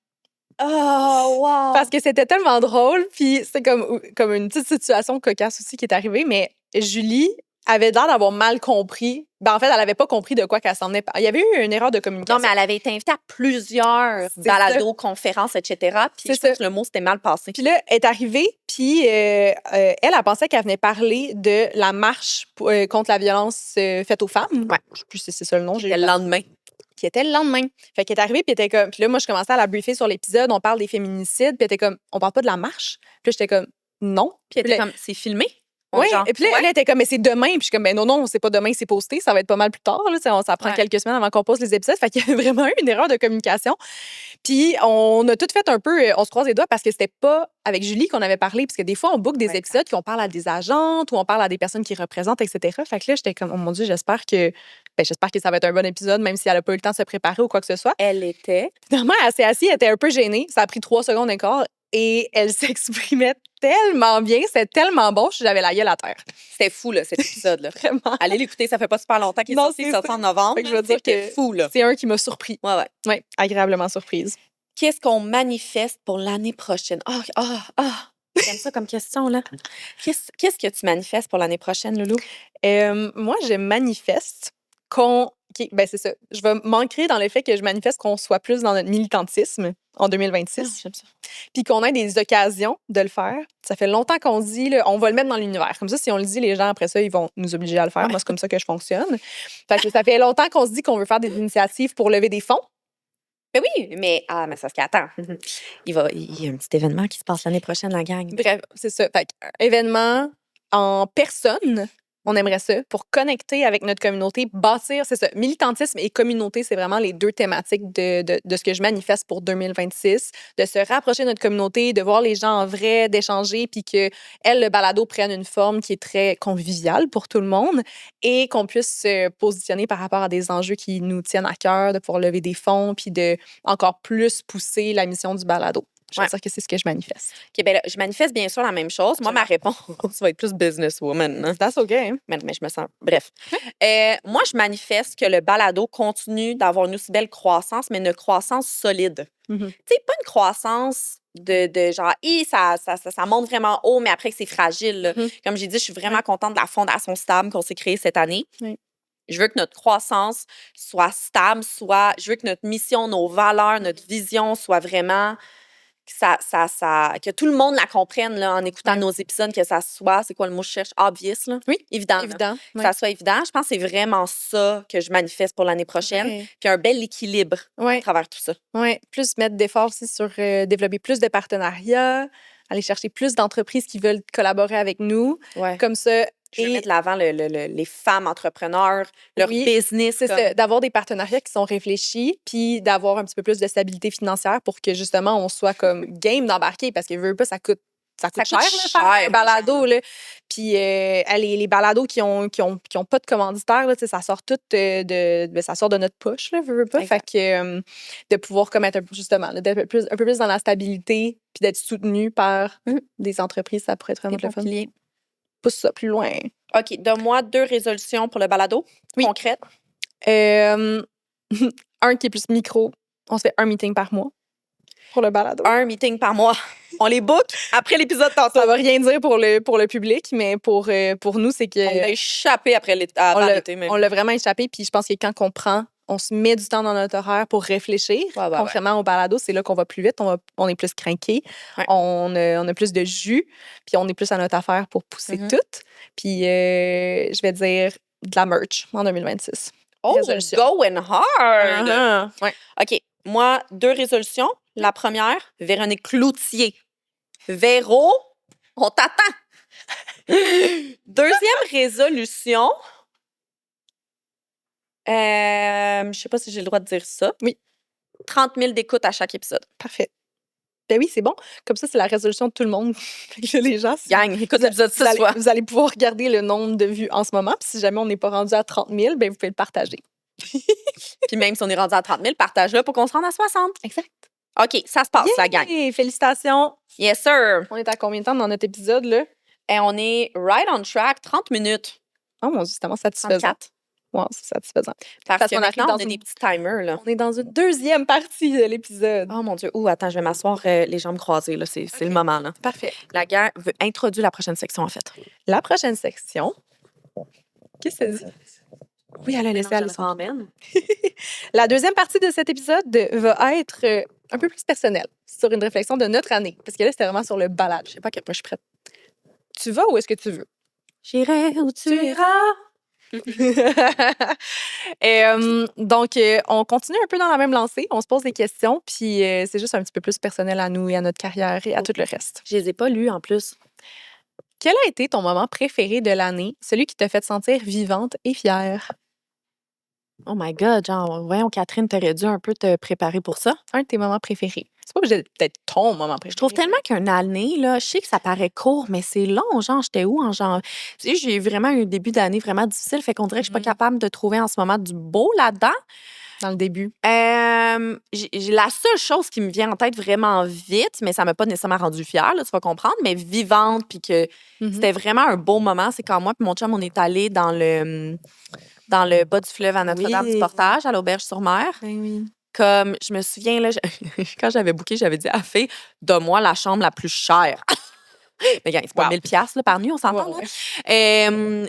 Oh, wow! Parce que c'était tellement drôle, puis c'est comme une petite situation cocasse aussi qui est arrivée, mais Julie avait l'air d'avoir mal compris. Ben, en fait, elle n'avait pas compris de quoi qu'elle s'en venait. Il y avait eu une erreur de communication. Non, mais elle avait été invitée à plusieurs balados, conférences, etc. Puis je pense que le mot s'était mal passé. Puis là, elle est arrivée, puis elle pensait qu'elle venait parler de la marche contre la violence faite aux femmes. Ouais. Je sais plus si c'est ça le nom. C'était le lendemain. Qui était le lendemain. Fait qu'elle est arrivée, puis elle était comme... Puis là, moi, je commençais à la briefer sur l'épisode. On parle des féminicides, puis elle était comme... On parle pas de la marche? Puis là, j'étais comme... Non. Puis elle était comme... C'est filmé? Oui, et puis là, elle était comme, mais c'est demain. Puis je suis comme, ben non, c'est pas demain, c'est posté. Ça va être pas mal plus tard. Là, ça prend quelques semaines avant qu'on pose les épisodes. Fait qu'il y a vraiment eu une erreur de communication. Puis on a tout fait un peu, on se croise les doigts parce que c'était pas avec Julie qu'on avait parlé. Parce que des fois, on book des épisodes qu'on parle à des agentes ou on parle à des personnes qui représentent, etc. Fait que là, j'étais comme, oh mon Dieu, j'espère que ça va être un bon épisode, même si elle a pas eu le temps de se préparer ou quoi que ce soit. Elle était. Finalement, elle s'est assise, elle était un peu gênée. Ça a pris 3 secondes et quart. Et elle s'exprimait tellement bien, c'était tellement bon, j'avais la gueule à terre. C'était fou, là, cet épisode-là. Vraiment. Allez l'écouter, ça fait pas super longtemps qu'il est sorti, il sort en novembre. Je veux dire que fou, là. C'est un qui m'a surpris. Ouais, agréablement surprise. Qu'est-ce qu'on manifeste pour l'année prochaine? J'aime ça comme question, là. Qu'est-ce que tu manifestes pour l'année prochaine, Loulou? Moi, je manifeste Ben c'est ça. Je vais m'ancrer dans le fait que je manifeste qu'on soit plus dans notre militantisme en 2026. J'aime ça. Puis qu'on ait des occasions de le faire. Ça fait longtemps qu'on dit, là, on va le mettre dans l'univers. Comme ça, si on le dit, les gens, après ça, ils vont nous obliger à le faire. Moi, c'est comme ça que je fonctionne. Fait que ça fait longtemps qu'on se dit qu'on veut faire des initiatives pour lever des fonds. Mais oui, mais ça se attend. Il y a un petit événement qui se passe l'année prochaine, la gang. Bref, c'est ça. Fait qu'un événement en personne, on aimerait ça pour connecter avec notre communauté, bâtir, c'est ça, militantisme et communauté, c'est vraiment les deux thématiques de ce que je manifeste pour 2026, de se rapprocher de notre communauté, de voir les gens en vrai, d'échanger, puis que le balado prenne une forme qui est très conviviale pour tout le monde et qu'on puisse se positionner par rapport à des enjeux qui nous tiennent à cœur, de pouvoir lever des fonds, puis de encore plus pousser la mission du balado. Je veux dire que c'est ce que je manifeste. OK, ben là, je manifeste bien sûr la même chose. Moi, ma réponse va être plus businesswoman. Hein. That's OK. Hein? Mais je me sens... Bref. Moi, je manifeste que le balado continue d'avoir une aussi belle croissance, mais une croissance solide. Mm-hmm. Tu sais, pas une croissance de genre, ça monte vraiment haut, mais après que c'est fragile. Là. Mm-hmm. Comme j'ai dit, je suis vraiment contente de la fondation stable qu'on s'est créée cette année. Oui. Je veux que notre croissance soit stable, je veux que notre mission, nos valeurs, notre vision soit vraiment... que tout le monde la comprenne là, en écoutant nos épisodes, que ça soit, c'est quoi le mot que je cherche? Obvious, là. Oui, évident. Que ça soit évident. Je pense que c'est vraiment ça que je manifeste pour l'année prochaine. Ouais. Puis un bel équilibre à travers tout ça. Oui, plus mettre d'efforts aussi sur développer plus de partenariats, aller chercher plus d'entreprises qui veulent collaborer avec nous. Ouais. Comme ça. Je veux mettre de l'avant les femmes entrepreneurs, leur business. C'est ça, d'avoir des partenariats qui sont réfléchis, puis d'avoir un petit peu plus de stabilité financière pour que justement on soit comme game d'embarquer, parce que veut pas, ça coûte cher, faire un balado. Là. Puis les balados qui ont pas de commanditaire, là, ça sort tout ça sort de notre poche, là, veut pas. Fait que de pouvoir comme être justement là, d'être un peu plus dans la stabilité, puis d'être soutenu par des entreprises, ça pourrait être vraiment le fun. Pousse ça plus loin. OK, donne-moi 2 résolutions pour le balado concrètes. Un qui est plus micro. On se fait un meeting par mois pour le balado. Un meeting par mois. On les book après l'épisode tantôt. Ça va rien dire pour le public, mais pour nous, c'est que... On l'a échappé après l'été. On l'a vraiment échappé, puis je pense que quand on prend... On se met du temps dans notre horaire pour réfléchir. Contrairement au balado, c'est là qu'on va plus vite. On est plus crinqué. Ouais. On a plus de jus. Puis on est plus à notre affaire pour pousser tout. Puis je vais dire de la merch en 2026. Oh, going hard! Ouais. OK. Moi, 2 résolutions. La première, Véronique Cloutier. Véro, on t'attend! Deuxième résolution... je sais pas si j'ai le droit de dire ça. Oui. 30 000 d'écoutes à chaque épisode. Parfait. Ben oui, c'est bon. Comme ça, c'est la résolution de tout le monde. Les gens, gang, écoute l'épisode ce soir. Vous allez pouvoir regarder le nombre de vues en ce moment. Puis si jamais on n'est pas rendu à 30 000, ben vous pouvez le partager. Puis même si on est rendu à 30 000, partage-le pour qu'on se rende à 60. Exact. OK, ça se passe, la gang. Félicitations. Yes, sir. On est à combien de temps dans notre épisode, là? Et on est right on track, 30 minutes. Oh mon Dieu, c'est tellement satisfaisant. 34. Wow, c'est satisfaisant. Parce que maintenant, on a des petits timers. Là. On est dans une deuxième partie de l'épisode. Oh mon Dieu. Attends, je vais m'asseoir les jambes croisées. Là. C'est le moment. Là. Parfait. La gang veut introduire la prochaine section, en fait. La prochaine section... Qu'est-ce que ça dit? Oui, elle a laissé aller son La deuxième partie de cet épisode va être un peu plus personnelle, sur une réflexion de notre année. Parce que là, c'était vraiment sur le balade. Je sais pas à quel point je suis prête. Tu vas ou est-ce que tu veux? J'irai où tu iras. Donc, on continue un peu dans la même lancée. On se pose des questions, puis c'est juste un petit peu plus personnel à nous et à notre carrière et à tout le reste. Je les ai pas lus en plus. Quel a été ton moment préféré de l'année, celui qui t'a fait sentir vivante et fière? Oh my God, genre, voyons, Catherine, t'aurais dû un peu te préparer pour ça. Un de tes moments préférés. C'est pas obligé d'être ton moment préféré. Je trouve tellement qu'une année, là, je sais que ça paraît court, mais c'est long, genre, j'étais où en genre... Tu sais, j'ai eu vraiment un début d'année vraiment difficile, fait qu'on dirait que je suis pas capable de trouver en ce moment du beau là-dedans. Dans le début? J'ai la seule chose qui me vient en tête vraiment vite, mais ça m'a pas nécessairement rendue fière, là, tu vas comprendre, mais vivante, puis que c'était vraiment un beau moment. C'est quand moi et mon chum, on est allés dans le bas du fleuve à Notre-Dame-du-Portage, à l'Auberge-sur-Mer. Oui. Comme, je me souviens, là, quand j'avais booké, j'avais dit à Fée, donne-moi la chambre la plus chère. Mais gars, c'est pas Wow. 1000 piastres là, par nuit, on s'entend. Ouais,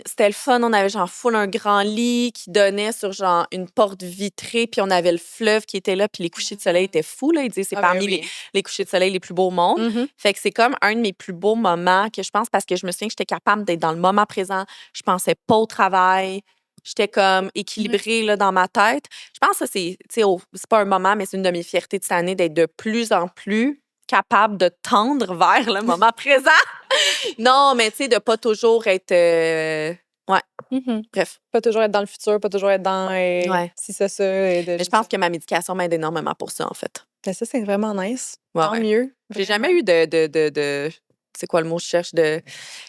C'était le fun. On avait genre full un grand lit qui donnait sur genre une porte vitrée, puis on avait le fleuve qui était là, puis les couchers de soleil étaient fous. Là. Ils disaient c'est Ah, ben parmi oui. les couchers de soleil les plus beaux au monde. Mhm. Fait que c'est comme un de mes plus beaux moments que je pense parce que je me souviens que j'étais capable d'être dans le moment présent. Je pensais pas au travail. J'étais comme équilibrée là, dans ma tête. Je pense que ça, c'est, tu sais, c'est pas un moment, mais c'est une de mes fiertés de cette année d'être de plus en plus capable de tendre vers le moment présent. Non, mais tu sais, de pas toujours être. Ouais, Mhm. bref. Pas toujours être dans le futur, pas toujours être dans Ouais. si ça, et de Mais je pense que ma médication m'aide énormément pour ça, en fait. Mais ça, c'est vraiment nice. Ouais, Tant ouais. mieux. J'ai Vraiment. jamais eu de c'est quoi le mot que je cherche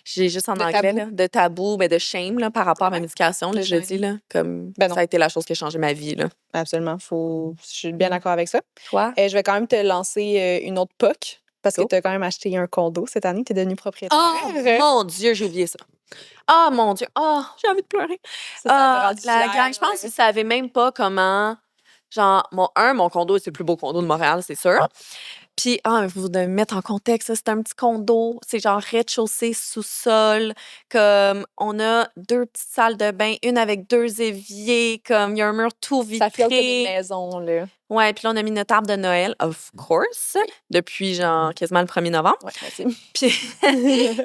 j'ai juste en De anglais tabou. là, de tabou, mais de shame là, par rapport à ma Ouais. médication là, De je le gêner. dis là, comme Ben non. ça a été la chose qui a changé ma vie là. Absolument. Je suis bien d'accord avec ça. Toi? Je vais quand même te lancer une autre POC parce que Go. tu as quand même acheté un condo cette année. Tu es devenue propriétaire. Oh mon Dieu, j'ai oublié ça. Ah mon Dieu, j'ai envie de pleurer. Ça t'a rendu La fière, gang, je pense que vous savez même pas comment. Genre, mon condo, c'est le plus beau condo de Montréal, c'est sûr. Puis, vous devez me mettre en contexte, c'est un petit condo, c'est genre rez-de-chaussée, sous-sol, comme on a 2 petites salles de bain, une avec 2 éviers, comme il y a un mur tout Ça fait comme une vitré. maison, là. Ouais, puis là, on a mis notre arbre de Noël, of course, depuis genre quasiment le 1er novembre. Ouais, merci. Puis,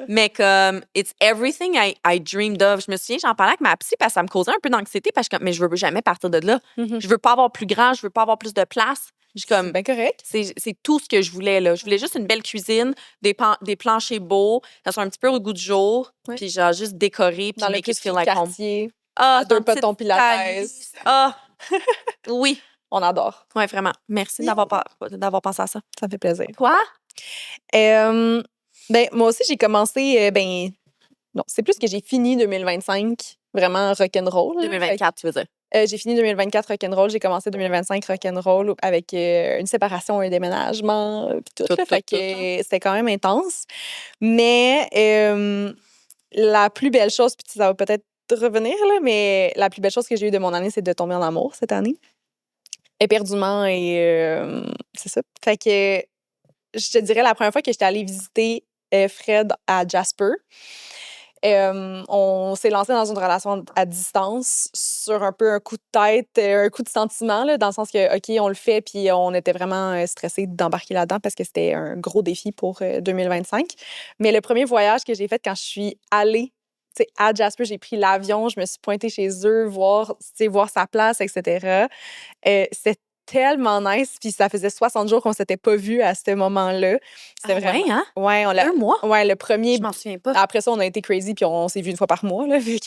mais comme, it's everything I dreamed of. Je me souviens, j'en parlais avec ma psy parce que ça me causait un peu d'anxiété parce que mais je veux jamais partir de là. Mhm. Je veux pas avoir plus grand, je veux pas avoir plus de place. Je suis C'est comme, bien correct. c'est tout ce que je voulais, là. Je voulais juste une belle cuisine, des planchers beaux, ça soit un petit peu au goût du jour, Ouais. puis genre juste décorer, puis Dans le make it plus feel petit like home. quartier. Ah, deux dans pas une ton petite pilates. Thalys. Oui. On adore. Ouais, vraiment. Merci d'avoir pensé à ça. Ça me fait plaisir. Toi? Moi aussi, j'ai commencé, non, c'est plus que j'ai fini 2025 vraiment rock'n'roll. là. 2024, tu veux dire? J'ai fini 2024 rock'n'roll, j'ai commencé 2025 rock'n'roll avec une séparation, un déménagement, puis tout. Tout, là. Fait tout, que c'était quand même intense. Mais la plus belle chose, puis ça va peut-être revenir, là, mais la plus belle chose que j'ai eue de mon année, c'est de tomber en amour cette année. Éperdument, et c'est ça. Fait que je te dirais, la première fois que j'étais allée visiter Fred à Jasper, on s'est lancé dans une relation à distance sur un peu un coup de tête, un coup de sentiment, là, dans le sens que, OK, on le fait, puis on était vraiment stressés d'embarquer là-dedans parce que c'était un gros défi pour 2025. Mais le premier voyage que j'ai fait quand je suis allée à Jasper, j'ai pris l'avion, je me suis pointée chez eux, voir sa place, etc. C'était tellement nice, puis ça faisait 60 jours qu'on s'était pas vus à ce moment-là. C'était vraiment... Ouais, hein? Ouais, on l'a... 1 mois? Ouais, le premier... Je m'en souviens pas. Après ça, on a été crazy, puis on s'est vu une fois par mois, là. Fait que...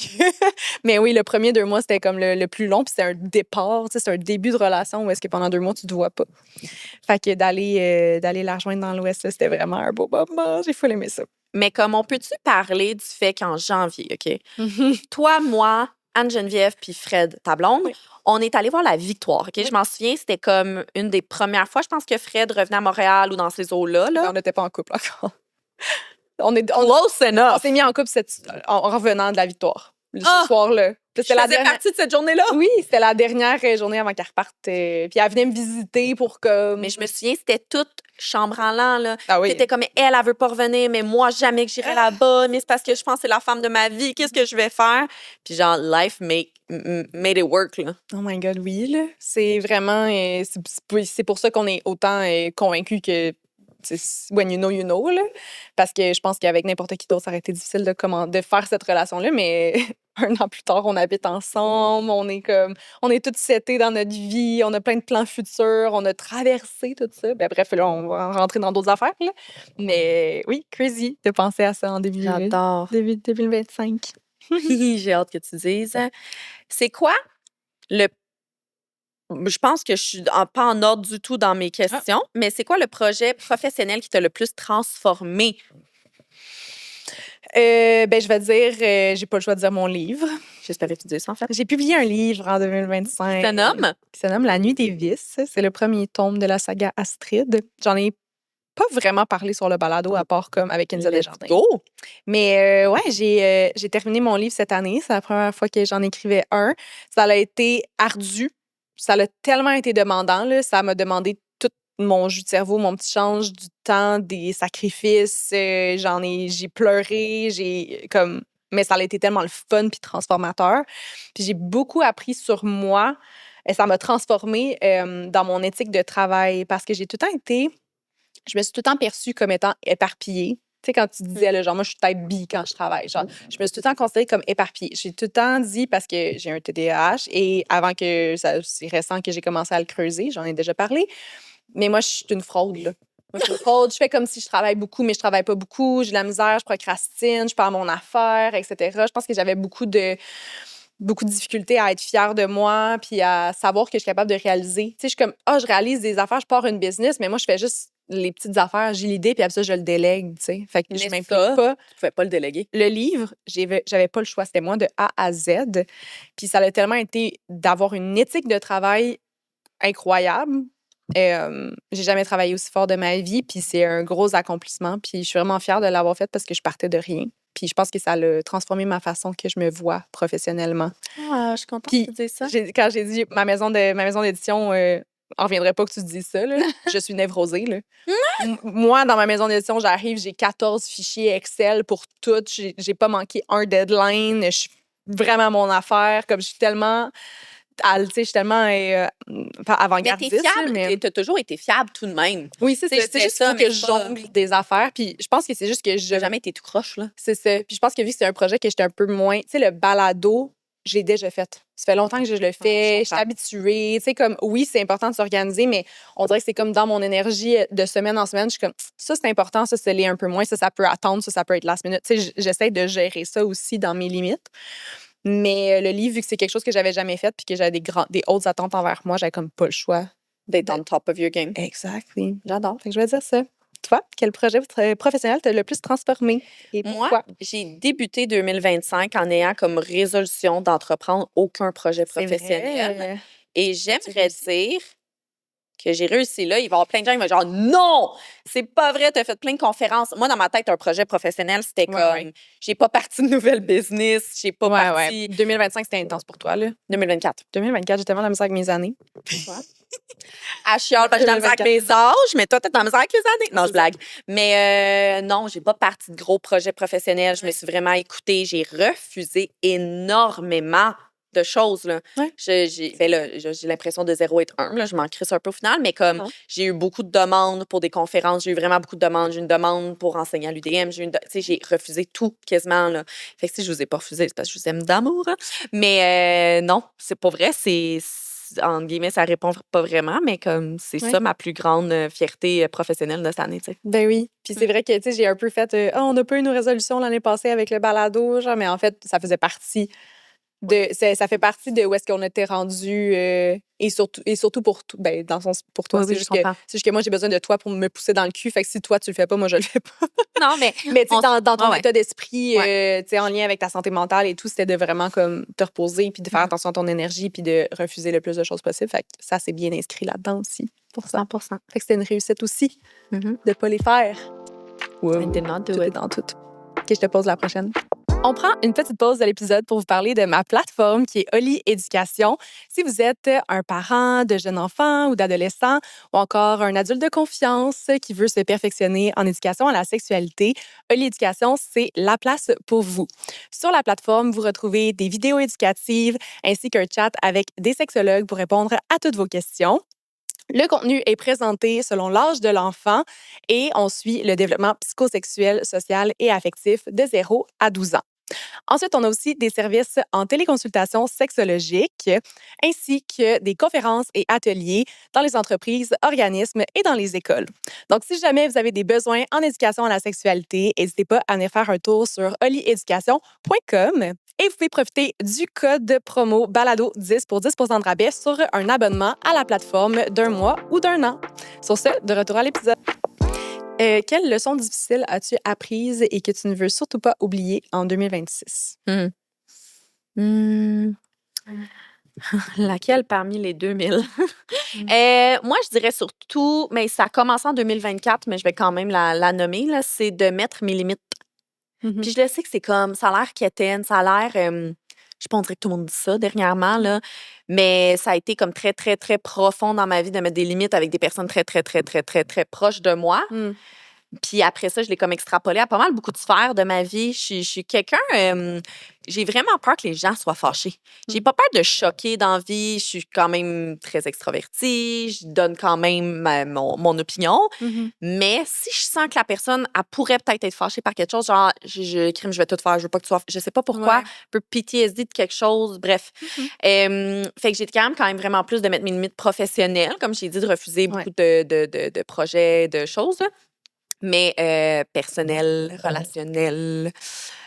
Mais oui, le premier 2 mois, c'était comme le plus long, puis c'était un départ, c'est un début de relation où est-ce que pendant 2 mois, tu te vois pas. Fait que d'aller la rejoindre dans l'Ouest, là, c'était vraiment un beau moment. J'ai full aimé ça. Mais comme on peut-tu parler du fait qu'en janvier, OK? Toi, moi, Anne-Geneviève puis Fred, ta blonde, Oui. on est allé voir la Victoire, OK? Oui. Je m'en souviens, c'était comme une des premières fois, je pense que Fred revenait à Montréal ou dans ces eaux-là. Mais Là. on n'était pas en couple encore. Close On enough! s'est mis en couple en revenant de la Victoire. Ce Ah! soir-là. Puis Je c'était la faisais dernière... partie de cette journée-là. Oui, c'était la dernière journée avant qu'elle reparte. Puis elle venait me visiter pour comme... Mais je me souviens, c'était tout chambranlant, là. Ah oui. C'était comme, elle veut pas revenir, mais moi, jamais que j'irai là-bas. Mais c'est parce que je pense que c'est la femme de ma vie. Qu'est-ce que je vais faire? Puis genre, life made it work, là. Oh my God, oui, là. C'est vraiment... c'est pour ça qu'on est autant convaincus que... When you know, là. Parce que je pense qu'avec n'importe qui d'autre, ça aurait été difficile de faire cette relation-là, mais 1 an plus tard, on habite ensemble, on est toutes setés dans notre vie, on a plein de plans futurs, on a traversé tout ça. Bref, là, on va rentrer dans d'autres affaires, là. Mais oui, crazy de penser à ça en début 2025. J'ai hâte que tu dises. C'est quoi je pense que je suis pas en ordre du tout dans mes questions, mais c'est quoi le projet professionnel qui t'a le plus transformé? Je vais dire, j'ai pas le choix de dire mon livre. J'espérais que tu dises ça, en fait. J'ai publié un livre en 2025. C'est un homme? Qui se nomme La Nuit des Vices. C'est le premier tome de la saga Astrid. J'en ai pas vraiment parlé sur le balado, à part comme avec Kenza Desjardins. Go! Mais j'ai terminé mon livre cette année. C'est la première fois que j'en écrivais un. Ça a été ardu. Ça a tellement été demandant. Là. Ça m'a demandé toute mon jus de cerveau, mon petit change, du temps, des sacrifices. J'ai pleuré, mais ça a été tellement le fun puis transformateur. Puis j'ai beaucoup appris sur moi. Et ça m'a transformée dans mon éthique de travail parce que je me suis tout le temps perçue comme étant éparpillée. Tu sais, quand tu disais, là, genre, moi, je suis type B quand je travaille. Genre, je me suis tout le temps considérée comme éparpillée. J'ai tout le temps dit, parce que j'ai un TDAH, et avant que c'est récent que j'ai commencé à le creuser, j'en ai déjà parlé, mais moi, je suis une fraude, là. Moi, je suis une fraude. Je fais comme si je travaille beaucoup, mais je travaille pas beaucoup. J'ai de la misère, je procrastine, je perds mon affaire, etc. Je pense que j'avais beaucoup de difficultés à être fière de moi puis à savoir que je suis capable de réaliser. Tu sais, je suis comme, je réalise des affaires, je pars une business, mais moi, je fais juste les petites affaires, j'ai l'idée, puis après ça, je le délègue, tu sais. Fait que je m'implique pas. Tu pouvais pas le déléguer. Le livre, j'avais pas le choix. C'était moi de A à Z. Puis ça a tellement été d'avoir une éthique de travail incroyable. J'ai jamais travaillé aussi fort de ma vie, puis c'est un gros accomplissement. Puis je suis vraiment fière de l'avoir fait parce que je partais de rien. Puis je pense que ça a transformé ma façon que je me vois professionnellement. Ah, je suis contente Puis de dire ça. quand j'ai dit ma maison d'édition, on reviendrait pas que tu te dises ça, là. Je suis névrosée, là. Moi, dans ma maison d'édition, j'arrive, j'ai 14 fichiers Excel pour tout. J'ai pas manqué un deadline. Je suis vraiment mon affaire. Comme je suis tellement... Tu sais, je suis tellement Mais avant-gardiste. t'es fiable. Mais... T'as toujours été fiable tout de même. Oui, c'est ça. C'est C'est juste ça, qu'il faut mais que c'est pas- jongle des affaires. Puis je pense que c'est juste que J'ai jamais été tout croche, là. C'est ça. Puis je pense que vu que c'est un projet que j'étais un peu moins... Tu sais, le balado, je l'ai déjà fait. Ça fait longtemps que je le fais. Je suis habituée. Tu sais, comme, oui, c'est important de s'organiser, mais on dirait que c'est comme dans mon énergie de semaine en semaine. Je suis comme, ça, c'est important. Ça, c'est un peu moins. Ça peut attendre. Ça peut être last minute. Tu sais, j'essaie de gérer ça aussi dans mes limites. Mais le livre, vu que c'est quelque chose que j'avais jamais fait puis que j'avais des hautes attentes envers moi, j'avais comme pas le choix. D'être on top of your game. Exactly. J'adore. Fait que je vais dire ça. Toi, quel projet professionnel t'a le plus transformé et pourquoi? Moi, j'ai débuté 2025 en ayant comme résolution d'entreprendre aucun projet professionnel. Vrai. Et j'aimerais dire que j'ai réussi là. Il va y avoir plein de gens qui vont dire non, c'est pas vrai, t'as fait plein de conférences. Moi, dans ma tête, un projet professionnel, c'était comme j'ai pas parti de nouvelle business, j'ai pas parti. 2025, c'était intense pour toi, là. 2024. 2024, j'ai tellement la misère avec mes années. À chiale, parce que j'ai de la misère avec mes âges, mais toi, t'as de la misère avec les années. Non, je blague. Mais non, j'ai pas parti de gros projets professionnels. Je me suis vraiment écoutée. J'ai refusé énormément de choses, là. Ouais. J'ai l'impression de 0 et 1, là. Je m'en crisse un peu au final, mais comme j'ai eu beaucoup de demandes pour des conférences, j'ai eu vraiment beaucoup de demandes. J'ai eu une demande pour enseigner à l'UDM. J'ai refusé tout quasiment, là. Fait que si je vous ai pas refusé, c'est parce que je vous aime d'amour. Hein. Mais non, c'est pas vrai. En guillemets, ça répond pas vraiment, mais comme c'est ça ma plus grande fierté professionnelle de cette année, tu sais. Ben oui. Puis c'est vrai que, tu sais, j'ai un peu fait, on n'a pas eu nos résolutions l'année passée avec le balado, genre, mais en fait, ça faisait partie ça fait partie de où est-ce qu'on était rendu et surtout pour ben dans le sens pour toi, c'est juste que moi j'ai besoin de toi pour me pousser dans le cul, fait que si toi tu le fais pas, moi je le fais pas. Non mais tu sais dans ton état d'esprit tu sais en lien avec ta santé mentale et tout, c'était de vraiment comme te reposer puis de faire attention à ton énergie puis de refuser le plus de choses possible, fait que ça c'est bien inscrit là-dedans aussi pour ça. 100%. Fait que c'était une réussite aussi de pas les faire. I did not do it. Dans tout. OK, je te pose la prochaine. On prend une petite pause de l'épisode pour vous parler de ma plateforme qui est Oli Éducation. Si vous êtes un parent de jeunes enfants ou d'adolescents ou encore un adulte de confiance qui veut se perfectionner en éducation à la sexualité, Oli Éducation, c'est la place pour vous. Sur la plateforme, vous retrouvez des vidéos éducatives ainsi qu'un chat avec des sexologues pour répondre à toutes vos questions. Le contenu est présenté selon l'âge de l'enfant et on suit le développement psychosexuel, social et affectif de 0 à 12 ans. Ensuite, on a aussi des services en téléconsultation sexologique ainsi que des conférences et ateliers dans les entreprises, organismes et dans les écoles. Donc, si jamais vous avez des besoins en éducation à la sexualité, n'hésitez pas à venir faire un tour sur olieducation.com et vous pouvez profiter du code promo BALADO10 pour 10% de rabais sur un abonnement à la plateforme d'1 mois ou d'1 an. Sur ce, de retour à l'épisode. Quelle leçon difficile as-tu apprise et que tu ne veux surtout pas oublier en 2026? Laquelle parmi les 2000? Moi, je dirais surtout, mais ça a commencé en 2024, mais je vais quand même la nommer, là, c'est de mettre mes limites. Puis je le sais que c'est comme, ça a l'air quétaine, ça a l'air... sais pas, on dirait que tout le monde dit ça dernièrement, là, mais ça a été comme très, très, très profond dans ma vie de mettre des limites avec des personnes très, très, très, très, très, très proches de moi. Puis après ça, je l'ai comme extrapolé à pas mal beaucoup de sphères de ma vie. Je suis quelqu'un, j'ai vraiment peur que les gens soient fâchés. J'ai pas peur de choquer dans la vie. Je suis quand même très extravertie. Je donne quand même mon opinion. Mais si je sens que la personne, elle pourrait peut-être être fâchée par quelque chose, genre, crime, je vais tout faire, je veux pas que tu sois, je sais pas pourquoi, un peu PTSD de quelque chose, bref. Fait que j'ai quand même vraiment plus de mettre mes limites professionnelles, comme j'ai dit, de refuser beaucoup de projets, de choses, là. Mais personnel, relationnel.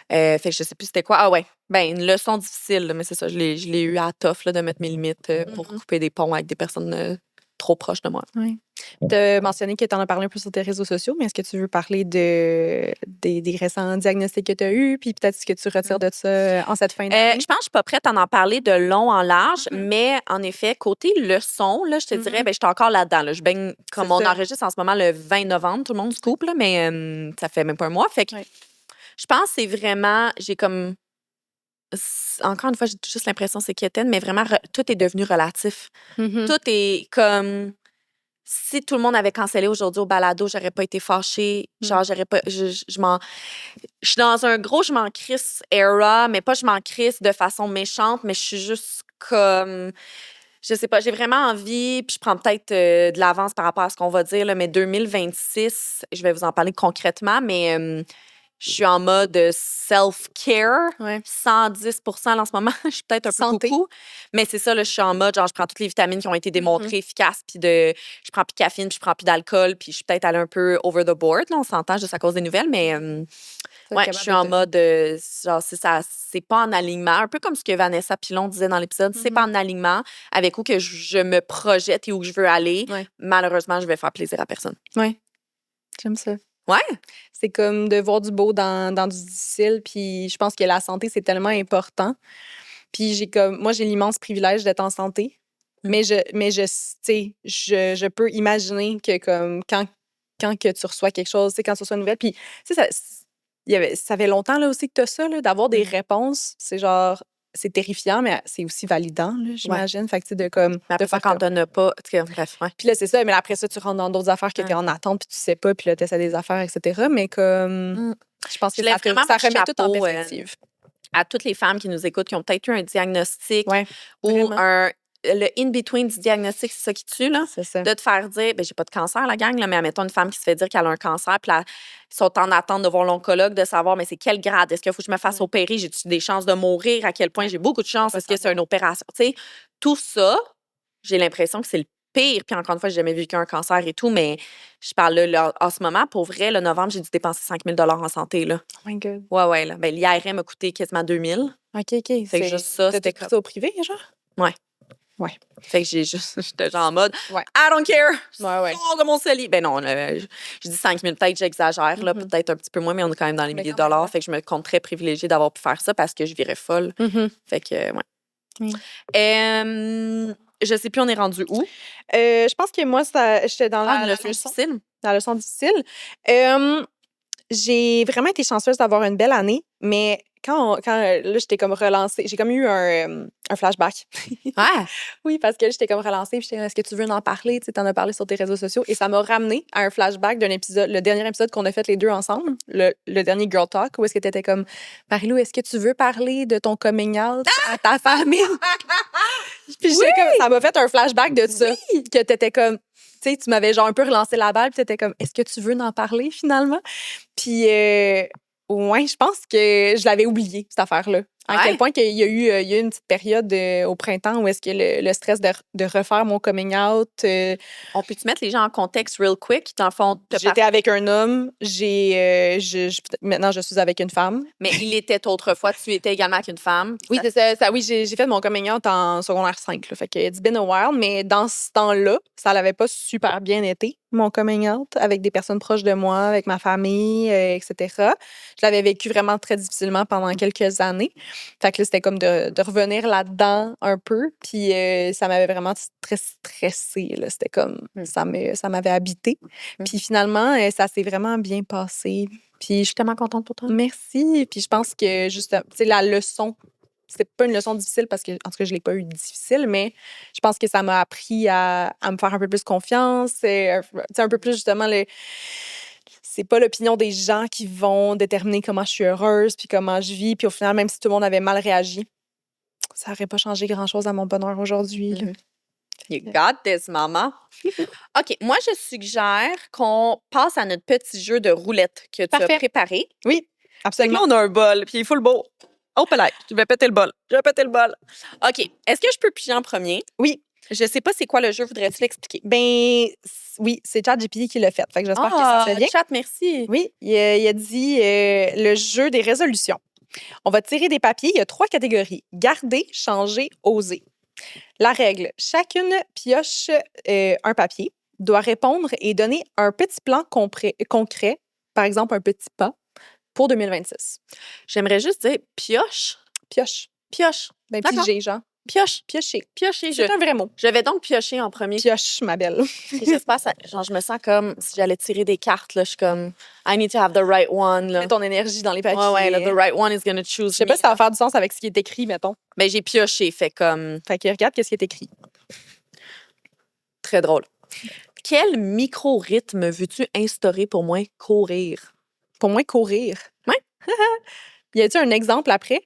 Fait que je sais plus c'était quoi. Ah ouais, ben une leçon difficile, là, mais c'est ça, je l'ai eu à tough là, de mettre mes limites pour couper des ponts avec des personnes trop proches de moi. Oui. Tu as mentionné que tu en as parlé un peu sur tes réseaux sociaux, mais est-ce que tu veux parler des récents diagnostics que tu as eus, puis peut-être ce que tu retires de ça en cette fin d'année? Je pense que je suis pas prête à en parler de long en large, mais en effet, côté leçon, là, je te dirais, ben, je suis encore là-dedans. Là. Je baigne, comme on enregistre en ce moment le 20 novembre, tout le monde se coupe, là, mais ça fait même pas un mois. Fait que je pense que c'est vraiment, j'ai comme, encore une fois, j'ai juste l'impression que c'est quétaine, mais vraiment, tout est devenu relatif. Tout est comme, si tout le monde avait cancellé aujourd'hui au balado, j'aurais pas été fâchée. Genre, j'aurais pas, je suis dans un gros je m'en crisse era, mais pas je m'en crisse de façon méchante, mais je suis juste comme, je sais pas, j'ai vraiment envie, puis je prends peut-être de l'avance par rapport à ce qu'on va dire, là, mais 2026, je vais vous en parler concrètement, mais je suis en mode self-care, 110% en ce moment. Je suis peut-être un peu coucou. Mais c'est ça, là, je suis en mode, genre, je prends toutes les vitamines qui ont été démontrées efficaces, puis je prends plus de caféine, puis je prends plus d'alcool, puis je suis peut-être allée un peu over the board, là, on s'entend juste à cause des nouvelles, mais ouais, je suis en mode, genre, c'est pas en alignement, un peu comme ce que Vanessa Pilon disait dans l'épisode, c'est pas en alignement avec où que je me projette et où je veux aller. Malheureusement, je vais faire plaisir à personne. Oui, j'aime ça. Ouais. C'est comme de voir du beau dans du difficile. Puis je pense que la santé, c'est tellement important. Puis moi, j'ai l'immense privilège d'être en santé. Mais je peux imaginer que comme quand que tu reçois quelque chose, quand tu reçois une nouvelle, puis ça fait longtemps là aussi que tu as ça, là, d'avoir des réponses. C'est genre, c'est terrifiant, mais c'est aussi validant, là, j'imagine. Fait que, tu sais, de comme. Après ça, quand t'en as pas. Bref, Puis là, c'est ça. Mais après ça, tu rentres dans d'autres affaires que t'es en attente, puis tu sais pas, puis là, t'essaies des affaires, etc. Mais comme. Je pense que ça remet tout en perspective. À toutes les femmes qui nous écoutent, qui ont peut-être eu un diagnostic ou le in-between du diagnostic, c'est ça qui tue, là. C'est ça. De te faire dire, ben j'ai pas de cancer, la gang, là, mais admettons une femme qui se fait dire qu'elle a un cancer, puis là, ils sont en attente de voir l'oncologue, de savoir, mais c'est quel grade? Est-ce qu'il faut que je me fasse opérer? J'ai-tu des chances de mourir? À quel point j'ai beaucoup de chances? Est-ce que c'est une opération? Tu sais, tout ça, j'ai l'impression que c'est le pire. Puis encore une fois, j'ai jamais vécu un cancer et tout, mais je parle là, en ce moment, pour vrai, le novembre, j'ai dû dépenser 5 000 en santé, là. Oh my God. Ouais, là. Ben, l'IRM m'a coûté quasiment 2 000. OK. Fait que juste ça, c'était comme ça au privé, genre? Ouais. Fait que j'étais genre en mode, I don't care. Sors de mon CELI. Ben non, je dis 5 000, peut-être j'exagère, là, peut-être un petit peu moins, mais on est quand même dans les milliers de dollars. Fait que je me compte très privilégiée d'avoir pu faire ça parce que je virais folle. Fait que, je sais plus, on est rendu où? Je pense que moi, j'étais dans la leçon difficile. La leçon difficile. J'ai vraiment été chanceuse d'avoir une belle année, mais quand là, j'étais comme relancée, j'ai comme eu un flashback. Oui, parce que j'étais comme relancée, puis j'étais, est-ce que tu veux en parler? Tu sais, t'en as parlé sur tes réseaux sociaux, et ça m'a ramené à un flashback d'un épisode, le dernier épisode qu'on a fait les deux ensemble, le dernier Girl Talk, où est-ce que t'étais comme, Marie-Lou, est-ce que tu veux parler de ton coming out à ta famille? Puis ça m'a fait un flashback de ça, que t'étais comme, tu sais, tu m'avais genre un peu relancé la balle, puis t'étais comme, est-ce que tu veux en parler finalement? Puis, je pense que je l'avais oublié, cette affaire-là. À quel point qu'il y a eu une petite période au printemps où est-ce que le stress de refaire mon coming out. On peut-tu mettre les gens en contexte real quick? Dans le fond, j'étais avec un homme, maintenant je suis avec une femme. Mais il était autrefois, tu étais également avec une femme. Oui, c'est ça. Oui, j'ai fait mon coming out en secondaire 5. Là, fait que it's been a while, mais dans ce temps-là, ça l'avait pas super bien été, mon coming out, avec des personnes proches de moi, avec ma famille, etc. Je l'avais vécu vraiment très difficilement pendant quelques années. Fait que là, c'était comme de revenir là-dedans un peu. Puis ça m'avait vraiment très stressée. Là. C'était comme, ça m'avait habité. Puis finalement, ça s'est vraiment bien passé. Puis je suis tellement contente pour toi. Merci. Puis je pense que juste, tu sais, la leçon, c'était pas une leçon difficile parce que, en tout cas, je l'ai pas eu difficile, mais je pense que ça m'a appris à me faire un peu plus confiance. Un peu plus, justement, c'est pas l'opinion des gens qui vont déterminer comment je suis heureuse puis comment je vis. Puis au final, même si tout le monde avait mal réagi, ça n'aurait pas changé grand-chose à mon bonheur aujourd'hui. You got this, maman. OK, moi, je suggère qu'on passe à notre petit jeu de roulette que tu Parfait. as préparé. Oui, absolument. Là, on a un bol, puis il faut le beau. Oh, là, je vais péter le bol. Je vais péter le bol. OK, est-ce que je peux piger en premier? Oui. Je sais pas c'est quoi le jeu, voudrais-tu l'expliquer? Ben oui, c'est ChatGPT qui l'a fait. Fait que j'espère que ça se fait bien. Chat, merci. Oui, il a dit le jeu des résolutions. On va tirer des papiers. Il y a 3 catégories. Garder, changer, oser. La règle, chacune pioche un papier, doit répondre et donner un petit plan concret, par exemple un petit pas, pour 2026. J'aimerais juste dire pioche. Pioche. Pioche. Ben, D'accord. piger, genre. Pioche. Piocher. Piocher. C'est un vrai mot. Je vais donc piocher en premier. Pioche, ma belle. Et j'espère, genre, je me sens comme si j'allais tirer des cartes, là. Je suis comme, I need to have the right one, là. Mets ton énergie dans les papiers. Ouais, là, the right one is gonna choose. Je sais pas si ça va faire du sens avec ce qui est écrit, mettons. Ben, j'ai pioché, fait comme. Fait que regarde qu'est-ce qui est écrit. Très drôle. Quel micro-rythme veux-tu instaurer pour moins courir? Pour moins courir. Ouais. Y a-t-il un exemple après?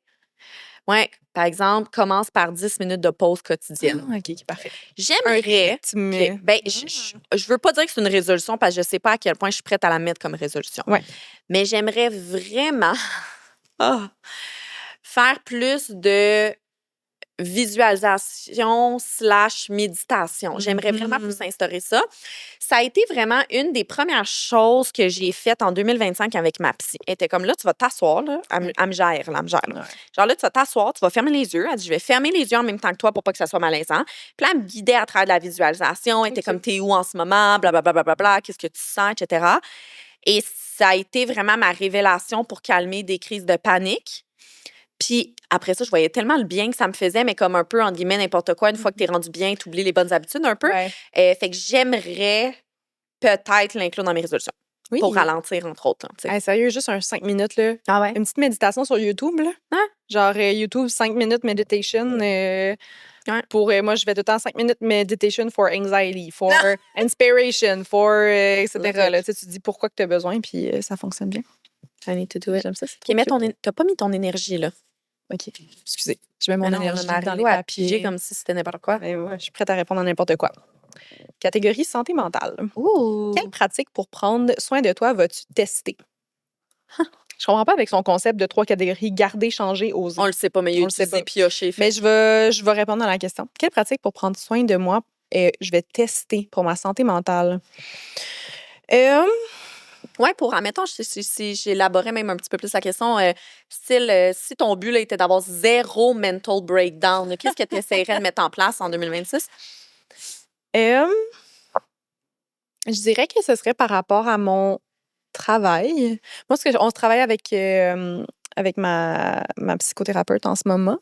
Ouais. Par exemple, commence par 10 minutes de pause quotidienne. OK, parfait. J'aimerais. Mais... Ben, je veux pas dire que c'est une résolution parce que je sais pas à quel point je suis prête à la mettre comme résolution. Ouais. Mais j'aimerais vraiment faire plus de visualisation / méditation. J'aimerais vraiment plus instaurer ça. Ça a été vraiment une des premières choses que j'ai faites en 2025 avec ma psy. Elle était comme là, tu vas t'asseoir, là, elle me gère, là. Genre là, tu vas t'asseoir, tu vas fermer les yeux. Elle dit, je vais fermer les yeux en même temps que toi pour pas que ça soit malaisant. Puis là, elle me guidait à travers de la visualisation. Elle était comme, t'es où en ce moment, blablabla, qu'est-ce que tu sens, etc. Et ça a été vraiment ma révélation pour calmer des crises de panique. Puis après ça, je voyais tellement le bien que ça me faisait, mais comme un peu, entre guillemets, n'importe quoi. Une fois que t'es rendu bien, t'oublies les bonnes habitudes un peu. Ouais. Fait que j'aimerais peut-être l'inclure dans mes résolutions. Oui. Pour ralentir, entre autres. Hey, sérieux, juste un 5 minutes, là. Ah ouais? Une petite méditation sur YouTube, là. Hein? Genre YouTube 5 minutes meditation. Pour moi, je fais tout le temps 5 minutes meditation for anxiety, for inspiration, for etc. Là, tu dis pourquoi que tu as besoin, puis ça fonctionne bien. I need to do it. J'aime ça. T'as pas mis ton énergie, là. OK. Excusez. Je mets mon énergie dans les à papiers. piger comme si c'était n'importe quoi. Ben ouais, je suis prête à répondre à n'importe quoi. Catégorie santé mentale. Ouh! Quelle pratique pour prendre soin de toi vas-tu tester? Je comprends pas avec son concept de 3 catégories, garder, changer, oser. On le sait pas, mais il a pioché. Mais je vais répondre à la question. Quelle pratique pour prendre soin de moi je vais tester pour ma santé mentale? Ouais, pour, admettons, si j'élaborais même un petit peu plus la question, style, si ton but là, était d'avoir 0 mental breakdown, qu'est-ce que tu essaierais de mettre en place en 2026? Je dirais que ce serait par rapport à mon travail. Moi, on se travaille avec ma psychothérapeute en ce moment.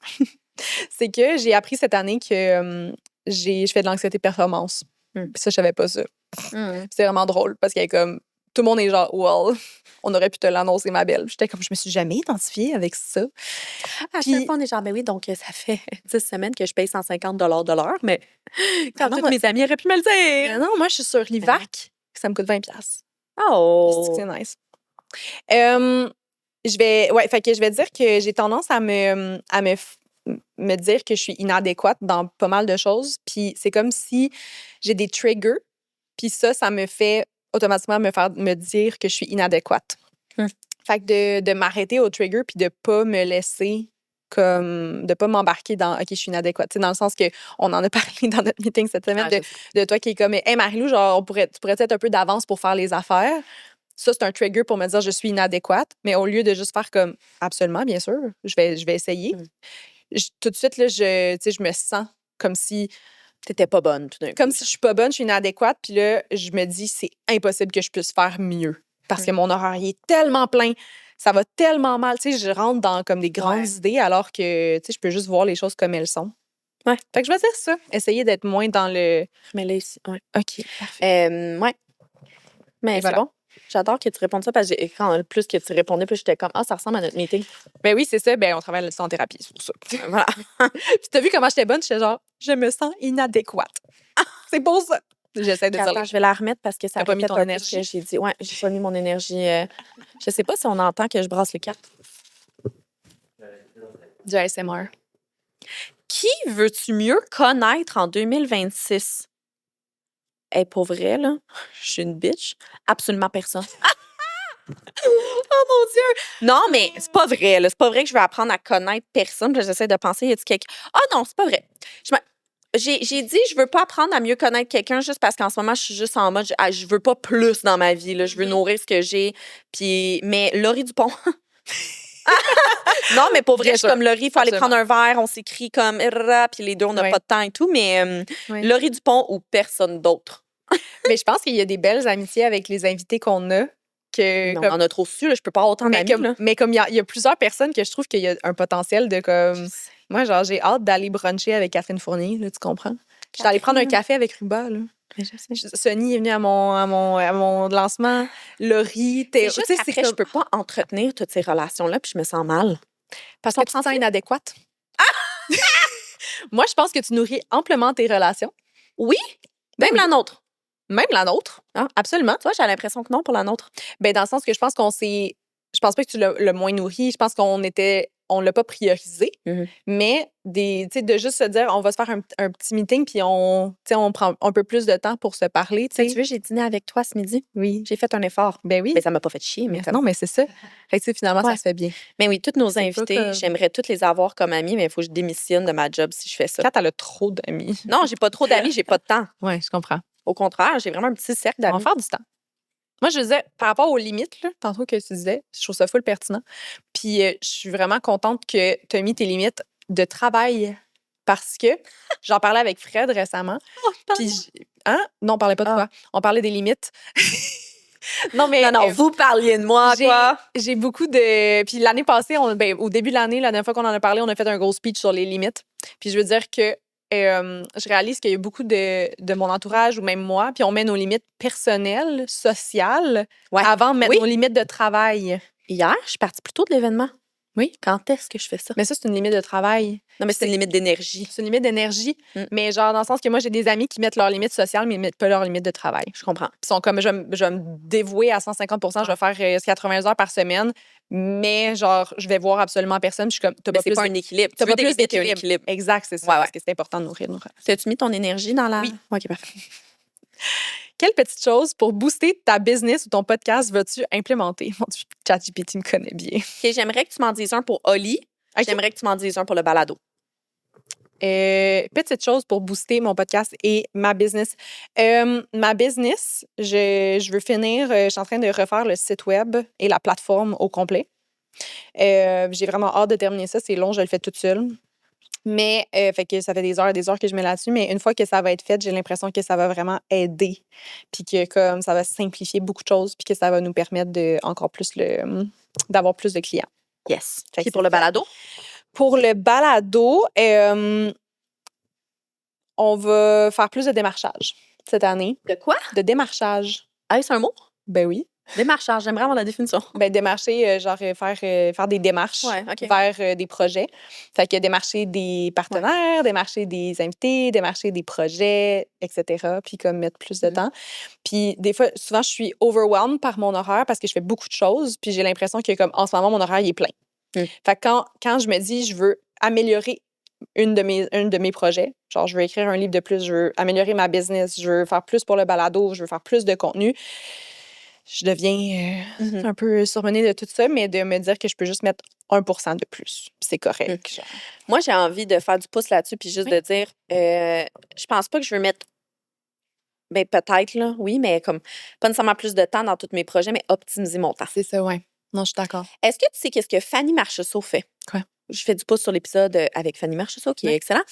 C'est que j'ai appris cette année que je fais de l'anxiété performance. Puis ça, je savais pas ça. C'est vraiment drôle parce qu'il y a comme tout le monde est genre, well, on aurait pu te l'annoncer, ma belle. J'étais comme, je me suis jamais identifiée avec ça. À chaque fois, on est genre, ben oui, donc ça fait 10 semaines que je paye 150 $ de l'heure, mais quand toutes mes amies auraient pu me le dire. Non, moi, je suis sur l'IVAC, ça me coûte 20$. Oh! C'est nice. Je vais dire que j'ai tendance à me dire que je suis inadéquate dans pas mal de choses. Puis c'est comme si j'ai des triggers, puis ça me fait automatiquement me dire que je suis inadéquate. Fait que de m'arrêter au trigger puis de pas me laisser de pas m'embarquer dans OK, je suis inadéquate. T'sais, dans le sens que on en a parlé dans notre meeting cette semaine de toi qui est comme hey Marie-Lou, genre tu pourrais être un peu d'avance pour faire les affaires. Ça, c'est un trigger pour me dire je suis inadéquate, mais au lieu de juste faire comme absolument, bien sûr, je vais essayer. Tout de suite là, je me sens comme si t'étais pas bonne tout d'un coup. Comme si je suis pas bonne, je suis inadéquate, puis là, je me dis c'est impossible que je puisse faire mieux parce que mon horaire il est tellement plein, ça va tellement mal, tu sais, je rentre dans comme des grandes idées alors que tu sais je peux juste voir les choses comme elles sont. Ouais. Fait que je vais dire ça, essayer d'être moins dans le mais là ici, ouais. OK, parfait. Ouais. Mais voilà. c'est bon. J'adore que tu répondes ça parce que quand plus que tu répondais, plus j'étais comme, ça ressemble à notre meeting. Ben oui, c'est ça. Ben, on travaille là-dessus en thérapie, c'est pour ça. Voilà. Puis t'as vu comment j'étais bonne? J'étais genre, je me sens inadéquate. C'est pour ça. J'essaie de Attends, dire. je vais la remettre parce que ça T'as pas mis répète ton un peu énergie? ce que j'ai dit. Ouais, j'ai pas mis mon énergie. Je sais pas si on entend que je brasse les cartes. Du ASMR. Qui veux-tu mieux connaître en 2026? Pour vrai, là, je suis une bitch. Absolument personne. Oh mon Dieu! Non, mais c'est pas vrai, là. C'est pas vrai que je vais apprendre à connaître personne. Puis j'essaie de penser, y a-t-il quelqu'un... Ah non, c'est pas vrai. J'ai dit, je veux pas apprendre à mieux connaître quelqu'un juste parce qu'en ce moment, je suis juste en mode, je veux pas plus dans ma vie, là. Je veux nourrir ce que j'ai. Puis, mais Laurie Dupont... Non, mais pour vrai, je suis comme Laurie, il faut aller prendre un verre, on s'écrit comme puis les deux, on n'a pas de temps et tout, mais Laurie Dupont ou personne d'autre. Mais je pense qu'il y a des belles amitiés avec les invités qu'on a. Mais on en a trop su, là, je peux pas avoir autant d'amis. Mais comme il y a plusieurs personnes que je trouve qu'il y a un potentiel de comme. Moi, genre, j'ai hâte d'aller bruncher avec Catherine Fournier, là, tu comprends? Je suis allée prendre un café avec Ruba, là. Sonny est venue à mon lancement. Laurie, c'est juste qu'après, je peux pas entretenir toutes ces relations-là, puis je me sens mal. Parce que tu te sens inadéquate. Moi, je pense que tu nourris amplement tes relations. Oui, même la nôtre. Même la nôtre. Ah, absolument. Tu vois, j'ai l'impression que non pour la nôtre. Ben, dans le sens que je pense qu'on s'est... Je pense pas que tu l'as le moins nourri. Je pense on l'a pas priorisé. Mais de juste se dire, on va se faire un petit meeting, puis on prend un peu plus de temps pour se parler. Tu veux, j'ai dîné avec toi ce midi. Oui. J'ai fait un effort. Ben oui. Mais ça m'a pas fait chier. Mais non, mais c'est ça. Fait que finalement, ça se fait bien. Mais oui, toutes nos invités, j'aimerais toutes les avoir comme amis, mais il faut que je démissionne de ma job si je fais ça. Kat, elle a trop d'amis. Non, j'ai pas trop d'amis, j'ai pas de temps. Oui, je comprends. Au contraire, j'ai vraiment un petit cercle d'amis. On va faire du temps. Moi, je disais, par rapport aux limites, là, tantôt que tu disais, je trouve ça full pertinent. Puis, je suis vraiment contente que tu as mis tes limites de travail parce que j'en parlais avec Fred récemment. Puis, non, on parlait pas de toi. On parlait des limites. Non, vous parliez de moi, quoi. J'ai beaucoup de... Puis l'année passée, au début de l'année, la dernière fois qu'on en a parlé, on a fait un gros speech sur les limites. Puis je veux dire que je réalise qu'il y a beaucoup de mon entourage ou même moi, puis on met nos limites personnelles, sociales, avant de mettre nos limites de travail. Hier, je suis partie plus tôt de l'événement. Oui. Quand est-ce que je fais ça? Mais ça, c'est une limite de travail. Non, mais c'est une limite d'énergie. C'est une limite d'énergie, mais genre dans le sens que moi, j'ai des amis qui mettent leurs limites sociales, mais ils mettent pas leurs limites de travail. Je comprends. Ils sont comme, je vais me dévouer à 150 %, je vais faire 80 heures par semaine, mais genre, je vais voir absolument personne. Je suis comme, c'est pas un équilibre. T'as pas plus d'équilibre. Exact, c'est ça. Parce que c'est important de nourrir nos relations. T'as-tu mis ton énergie dans la... Oui. OK, parfait. Quelle petite chose pour booster ta business ou ton podcast vas-tu implémenter? Mon Dieu, ChatGPT me connaît bien. OK, j'aimerais que tu m'en dises un pour Oli. Okay. J'aimerais que tu m'en dises un pour le balado. Petite chose pour booster mon podcast et ma business. Ma business, je veux finir, je suis en train de refaire le site web et la plateforme au complet. J'ai vraiment hâte de terminer ça. C'est long, je le fais toute seule. Mais, fait que ça fait des heures et des heures que je mets là-dessus. Mais une fois que ça va être fait, j'ai l'impression que ça va vraiment aider. Puis que comme ça va simplifier beaucoup de choses. Puis que ça va nous permettre d'avoir plus de clients. Yes. Puis pour le balado? Pour le balado, on va faire plus de démarchage cette année. De quoi? De démarchage. Ah, c'est un mot? Ben oui. Démarchage, j'aimerais avoir la définition. Ben démarcher, genre faire des démarches vers des projets. Fait que démarcher des partenaires, démarcher des invités, démarcher des projets, etc. Puis comme mettre plus de temps. Puis des fois, souvent, je suis overwhelmed par mon horaire parce que je fais beaucoup de choses. Puis j'ai l'impression que comme en ce moment, mon horaire, il est plein. Fait que quand je me dis, je veux améliorer une de mes projets, genre je veux écrire un livre de plus, je veux améliorer ma business, je veux faire plus pour le balado, je veux faire plus de contenu, je deviens un peu surmenée de tout ça, mais de me dire que je peux juste mettre 1% de plus. C'est correct. Genre. Moi, j'ai envie de faire du pouce là-dessus puis juste de dire, je pense pas que je veux mettre, ben peut-être, là, oui, mais comme pas nécessairement plus de temps dans tous mes projets, mais optimiser mon temps. C'est ça, ouais. Non, je suis d'accord. Est-ce que tu sais qu'est-ce que Fanny Marcheseau fait? Quoi? Je fais du pouce sur l'épisode avec Fanny Marcheseau, qui est excellent.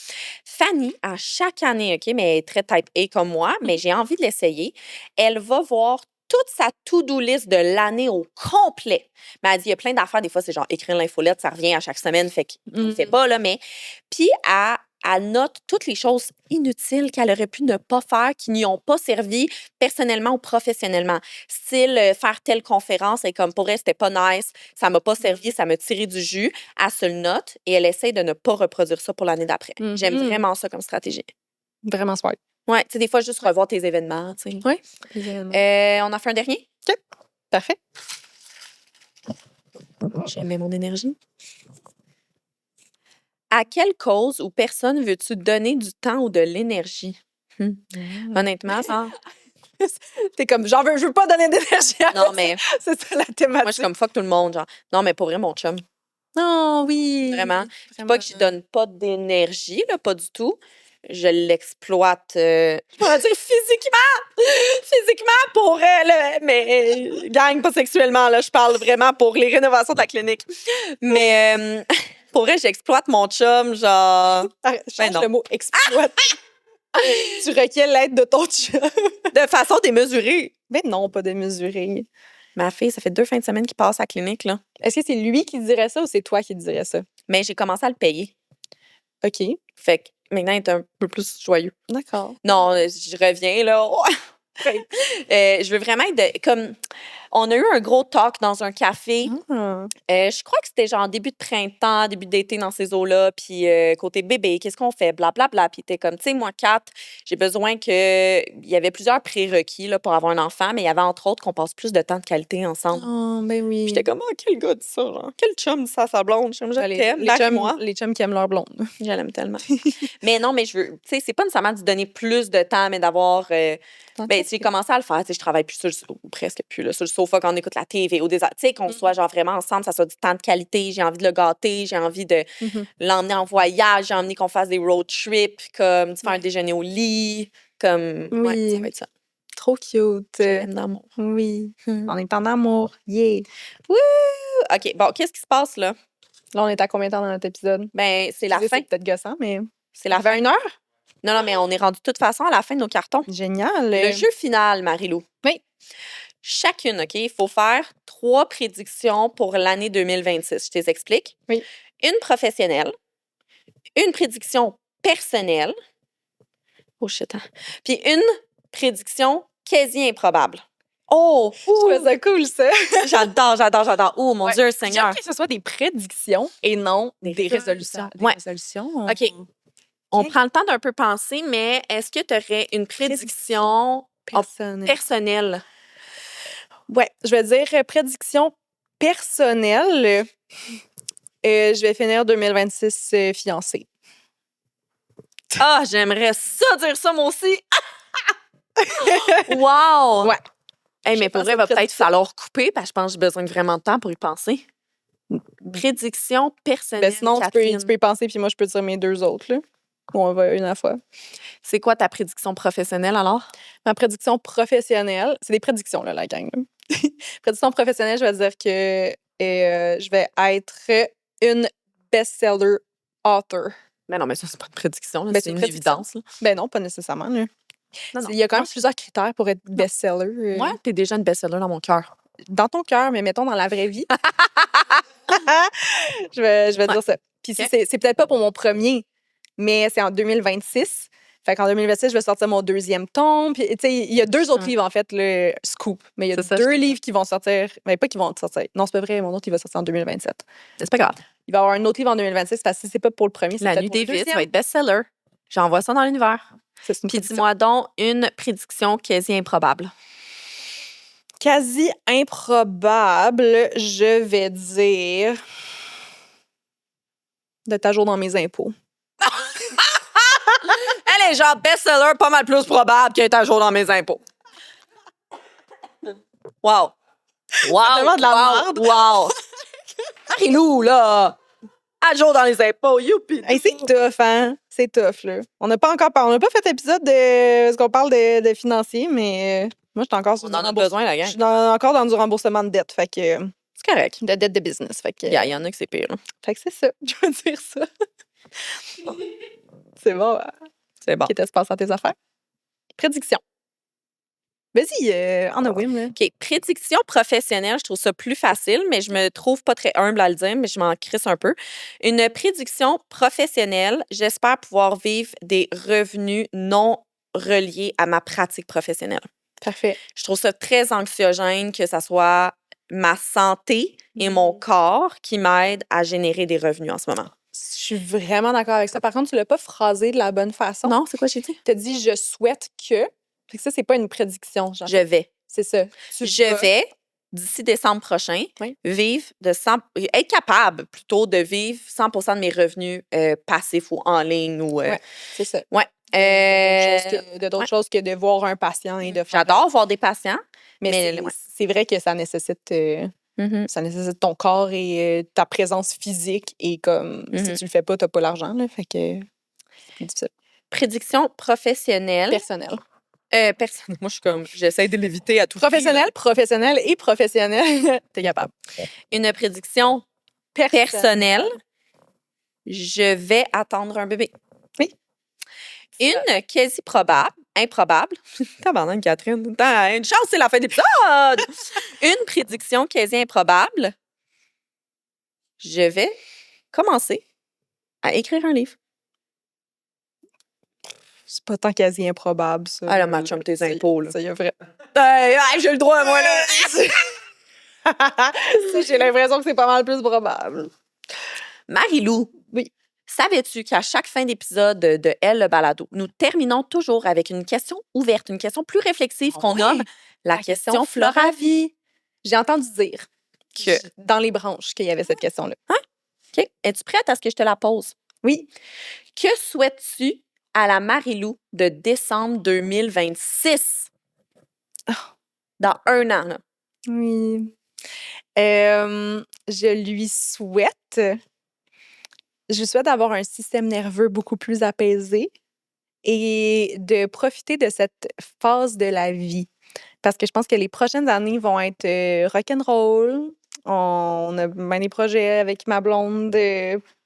Fanny, à chaque année, OK, mais elle est très type A comme moi, mais j'ai envie de l'essayer, elle va voir toute sa to-do list de l'année au complet. Mais elle dit, il y a plein d'affaires. Des fois, c'est genre écrire l'infolette, ça revient à chaque semaine, fait qu'on ne sait pas, là, mais... Puis, elle note toutes les choses inutiles qu'elle aurait pu ne pas faire, qui n'y ont pas servi personnellement ou professionnellement. Style, faire telle conférence, et comme pour elle, c'était pas nice, ça m'a pas servi, ça m'a tiré du jus. Elle se le note et elle essaie de ne pas reproduire ça pour l'année d'après. J'aime vraiment ça comme stratégie. Vraiment smart. Ouais, tu sais, des fois, juste revoir tes événements, tu sais. Oui. On en fait un dernier? OK. Parfait. J'aimais mon énergie. À quelle cause ou personne veux-tu donner du temps ou de l'énergie? Honnêtement, ça... T'es comme, je veux pas donner d'énergie à Non, mais c'est ça la thématique. moi, je suis comme fuck tout le monde, genre. Non, mais pour vrai, mon chum. Oh oui. Vraiment. C'est pas que je donne pas d'énergie, là, pas du tout. Je l'exploite, je pourrais dire physiquement pour elle, mais gang, pas sexuellement, là, je parle vraiment pour les rénovations de la clinique. Mais pour vrai, j'exploite mon chum, genre... Change non. le mot exploite. Tu requiers l'aide de ton chum. De façon démesurée. Mais non, pas démesuré. Ma fille, ça fait 2 fins de semaine qu'il passe à la clinique, là. Est-ce que c'est lui qui dirait ça ou c'est toi qui dirais ça? Mais j'ai commencé à le payer. OK. Fait que maintenant, il est un peu plus joyeux. D'accord. Non, je reviens, là. Je veux vraiment être comme... On a eu un gros talk dans un café. Je crois que c'était genre début de printemps, début d'été dans ces eaux-là. Puis côté bébé, qu'est-ce qu'on fait? Blablabla. Puis t'es comme, tu sais, moi, Kat, j'ai besoin que... Il y avait plusieurs prérequis là, pour avoir un enfant, mais il y avait entre autres qu'on passe plus de temps de qualité ensemble. Oh, ben oui. Puis j'étais comme, oh, quel gars dit ça, genre? Quel chum dit ça à sa blonde? Je t'aime, les chums qui aiment leur blonde. Je l'aime tellement. Mais non, mais je veux... Tu sais, c'est pas nécessairement de donner plus de temps, mais d'avoir... ben, j'ai commencé à le faire. Tu sais, je travaille plus ou presque plus, là, sur le sofa quand on écoute la TV ou des... Tu sais, qu'on soit genre vraiment ensemble, ça soit du temps de qualité. J'ai envie de le gâter, j'ai envie de l'emmener en voyage, j'ai envie qu'on fasse des road trips, comme de faire un déjeuner au lit, comme... Oui. Ouais, ça va être ça. Trop cute. J'aime d'amour. Oui. On est en amour. Yeah. Wouh! OK, bon, qu'est-ce qui se passe, là? Là, on est à combien de temps dans notre épisode? Ben, c'est la fin. C'est peut-être gossant, mais... C'est la Ça fait fin. 1 heure? Non, mais on est rendu de toute façon à la fin de nos cartons. Génial. Le jeu final, Marie-Lou. Oui. Chacune, OK, il faut faire 3 prédictions pour l'année 2026. Je t'explique. Oui. Une professionnelle, une prédiction personnelle. Oh shit. Hein. Puis une prédiction quasi improbable. Oh! Je trouvais ça cool, ça. J'adore. Oh, mon Dieu, J'aime Seigneur. que ce soit des prédictions et non des résolutions. Ouais. Résolutions. OK. On prend le temps d'un peu penser, mais est-ce que tu aurais une prédiction personnelle? Ouais, je vais dire prédiction personnelle. Je vais finir 2026 fiancée. Ah, j'aimerais ça dire ça, moi aussi. Wow! Ouais. Hey, mais pour vrai, il va peut-être falloir couper parce que je pense que j'ai besoin de vraiment de temps pour y penser. Prédiction personnelle. Ben sinon, tu peux y penser, puis moi, je peux dire mes 2 autres. Là. Bon, on va une à la fois. C'est quoi ta prédiction professionnelle alors? Ma prédiction professionnelle, c'est des prédictions, là, la gang. Là. Prédiction professionnelle, je vais dire que je vais être une best-seller author. Mais non, mais ça, c'est pas une prédiction. Là, Ben, c'est une prédiction. évidence. Là. Ben non, pas nécessairement. Là. Non. Il y a quand même plusieurs critères pour être best-seller. Ouais, t'es déjà une best-seller dans mon cœur. Dans ton cœur, mais mettons dans la vraie vie. je vais dire ça. Puis c'est peut-être pas pour mon premier, mais c'est en 2026. Fait qu'en 2026, je vais sortir mon 2e tome. Puis, tu sais, il y a 2 autres livres, en fait, le Scoop. Mais il y a 2 livres qui vont sortir. Mais pas qui vont sortir. Non, c'est pas vrai. Mon autre, il va sortir en 2027. C'est pas grave. Il va y avoir un autre livre en 2026 parce que c'est pas pour le premier. La Nuit des Vices va être best-seller. J'envoie ça dans l'univers. Puis dis-moi donc une prédiction quasi improbable. Quasi improbable, je vais dire d'être à jour dans mes impôts. Elle est genre best-seller, pas mal plus probable qu'elle est à jour dans mes impôts. Wow. Vraiment de la merde. Wow. Marie-Lou, là. À jour dans les impôts, youpi. Hey, c'est tough, hein? C'est tough, là. On n'a pas fait épisode de ce qu'on parle de financier, mais moi, je suis encore sur On en a besoin, la gang. Je suis encore dans du remboursement de dette, fait que... C'est correct. De dette de business, fait que... Il y en a que c'est pire. Fait que c'est ça, je veux dire ça. C'est bon. C'est bon. Qu'est-ce qui se passe dans tes affaires? Prédiction. Vas-y, en a whim, là. OK. Prédiction professionnelle, je trouve ça plus facile, mais je me trouve pas très humble à le dire, mais je m'en crisse un peu. Une prédiction professionnelle, j'espère pouvoir vivre des revenus non reliés à ma pratique professionnelle. Parfait. Je trouve ça très anxiogène que ça soit ma santé et mon corps qui m'aident à générer des revenus en ce moment. Je suis vraiment d'accord avec ça. Par contre, tu l'as pas phrasé de la bonne façon. Non, c'est quoi j'ai dit? Tu as dit « je souhaite que ». Fait que ça, c'est pas une prédiction. Genre. Je vais. C'est ça. Je vais, d'ici décembre prochain, Oui. vivre être capable plutôt de vivre 100% de mes revenus passifs ou en ligne. Ou, Ouais, c'est ça. ouais. D'autres choses que de voir un patient et de faire. J'adore voir des patients. Mais c'est vrai que ça nécessite, ça nécessite ton corps et ta présence physique. Et comme si tu le fais pas, t'as pas l'argent. Là, fait que c'est difficile. Prédiction professionnelle. Personnelle. Personnelle. Moi, je suis comme, j'essaie de l'éviter à tout prix. Professionnel et professionnel. T'es capable. Une prédiction personnelle. Je vais attendre un bébé. Oui. Une quasi improbable. Tabarnak, Catherine. Une chance, c'est la fin d'épisode! Une prédiction quasi improbable. Je vais commencer à écrire un livre. C'est pas tant quasi improbable, ça. Ah, là, match tes impôts, là. Ça y est vrai. J'ai le droit, moi, là. J'ai l'impression que c'est pas mal plus probable. Marie-Lou. Oui. Savais-tu qu'à chaque fin d'épisode de Elle, le balado, nous terminons toujours avec une question ouverte, une question plus réflexive qu'on nomme la question Floravie. J'ai entendu dire que dans les branches qu'il y avait cette question-là. Hein? OK. Es-tu prête à ce que je te la pose? Oui. Que souhaites-tu à la Marie-Lou de décembre 2026? Oh. Dans 1 an, là. Oui. Je lui souhaite d'avoir un système nerveux beaucoup plus apaisé et de profiter de cette phase de la vie. Parce que je pense que les prochaines années vont être rock'n'roll. On a bien des projets avec ma blonde.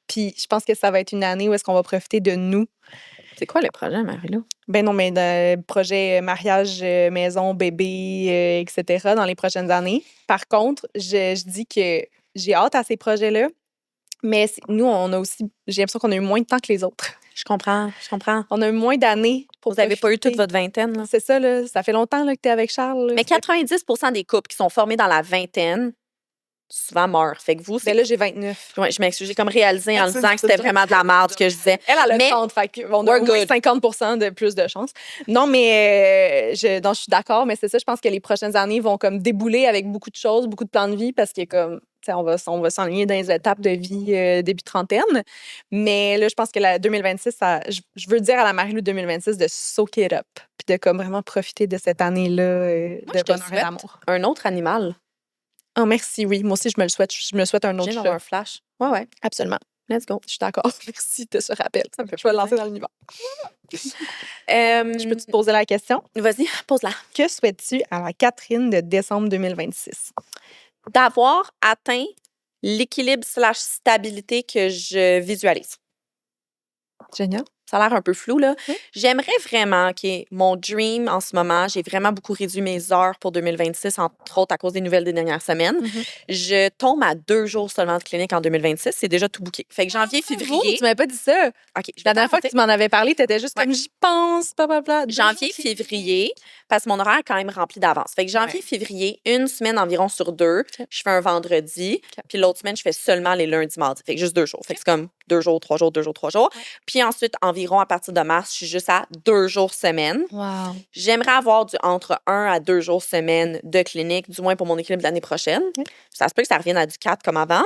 Puis je pense que ça va être une année où est-ce qu'on va profiter de nous. C'est quoi le projet, Marie-Lou? Ben non, mais le projet mariage, maison, bébé, etc. dans les prochaines années. Par contre, je dis que j'ai hâte à ces projets-là. Mais nous, on a aussi, j'ai l'impression qu'on a eu moins de temps que les autres. Je comprends. On a eu moins d'années pour Vous n'avez pas eu toute votre vingtaine, là. C'est ça, là. Ça fait longtemps là, que tu es avec Charles. Là. Mais 90% des couples qui sont formés dans la vingtaine, souvent meurent. Fait que vous, c'est... Ben là, j'ai 29. Ouais, je m'excuse. J'ai comme réalisé en me disant que c'était vraiment de la merde ce que je disais. Elle a le 30, fait qu'on a au moins 50% de plus de chance. Non, mais je suis d'accord, mais c'est ça, je pense que les prochaines années vont comme débouler avec beaucoup de choses, beaucoup de plans de vie, parce que comme on va s'enligner dans les étapes de vie début trentaine. Mais là, je pense que la 2026, je veux dire à la Marie-Lou 2026 de soak it up, puis de comme vraiment profiter de cette année-là de bonheur et d'amour. Un autre animal. Oh, merci, oui. Moi aussi, je me le souhaite. Je me souhaite un autre chat. Un flash. Ouais. Absolument. Let's go. Je suis d'accord. Merci de ce rappel. Je vais le lancer dans l'univers. Je peux te poser la question? Vas-y, pose-la. Que souhaites-tu à la Catherine de décembre 2026? D'avoir atteint l'équilibre/stabilité que je visualise. Génial. Ça a l'air un peu flou, là. Oui. J'aimerais vraiment mon dream en ce moment, j'ai vraiment beaucoup réduit mes heures pour 2026, entre autres à cause des nouvelles des dernières semaines. Je tombe à 2 jours seulement de clinique en 2026. C'est déjà tout booké. Fait que janvier, février... Tu m'avais pas dit ça. OK. La dernière fois que tu m'en avais parlé, tu étais juste comme j'y pense, blablabla. Janvier, février, parce que mon horaire est quand même rempli d'avance. Fait que janvier, février, 1 semaine environ sur 2, je fais un vendredi, puis l'autre semaine, je fais seulement les lundis, mardis. Fait que juste 2 jours. Fait que c'est comme 2 jours, 3 jours, 2 jours, 3 jours. Puis ensuite, environ à partir de mars, je suis juste à 2 jours semaine. Wow. J'aimerais avoir entre 1 à 2 jours semaine de clinique, du moins pour mon équilibre de l'année prochaine. Ça se peut que ça revienne à du 4 comme avant.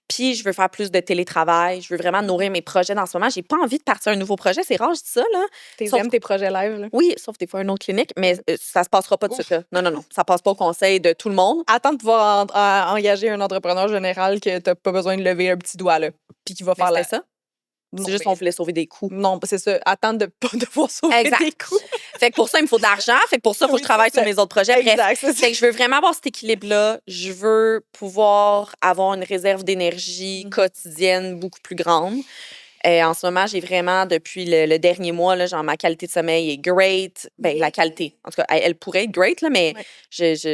Puis je veux faire plus de télétravail. Je veux vraiment nourrir mes projets dans ce moment. J'ai pas envie de partir un nouveau projet. C'est rare, je dis ça, là. T'aimes tes projets live, là? Oui, sauf des fois une autre clinique, mais ça se passera pas de suite, là. Non. Ça passe pas au conseil de tout le monde. Attends de pouvoir engager un entrepreneur général que t'as pas besoin de lever un petit doigt, là. Puis qui va faire ça. C'est juste qu'on voulait sauver des coûts. Non, c'est ça. Attendre de pas devoir sauver des coûts. Fait que pour ça, il me faut de l'argent. Fait que pour ça, il faut que je travaille sur mes autres projets. Bref, fait que je veux vraiment avoir cet équilibre-là. Je veux pouvoir avoir une réserve d'énergie quotidienne beaucoup plus grande. En ce moment, j'ai vraiment, depuis le dernier mois, là, genre, ma qualité de sommeil est great. Ben, la qualité. En tout cas, elle pourrait être great, là, mais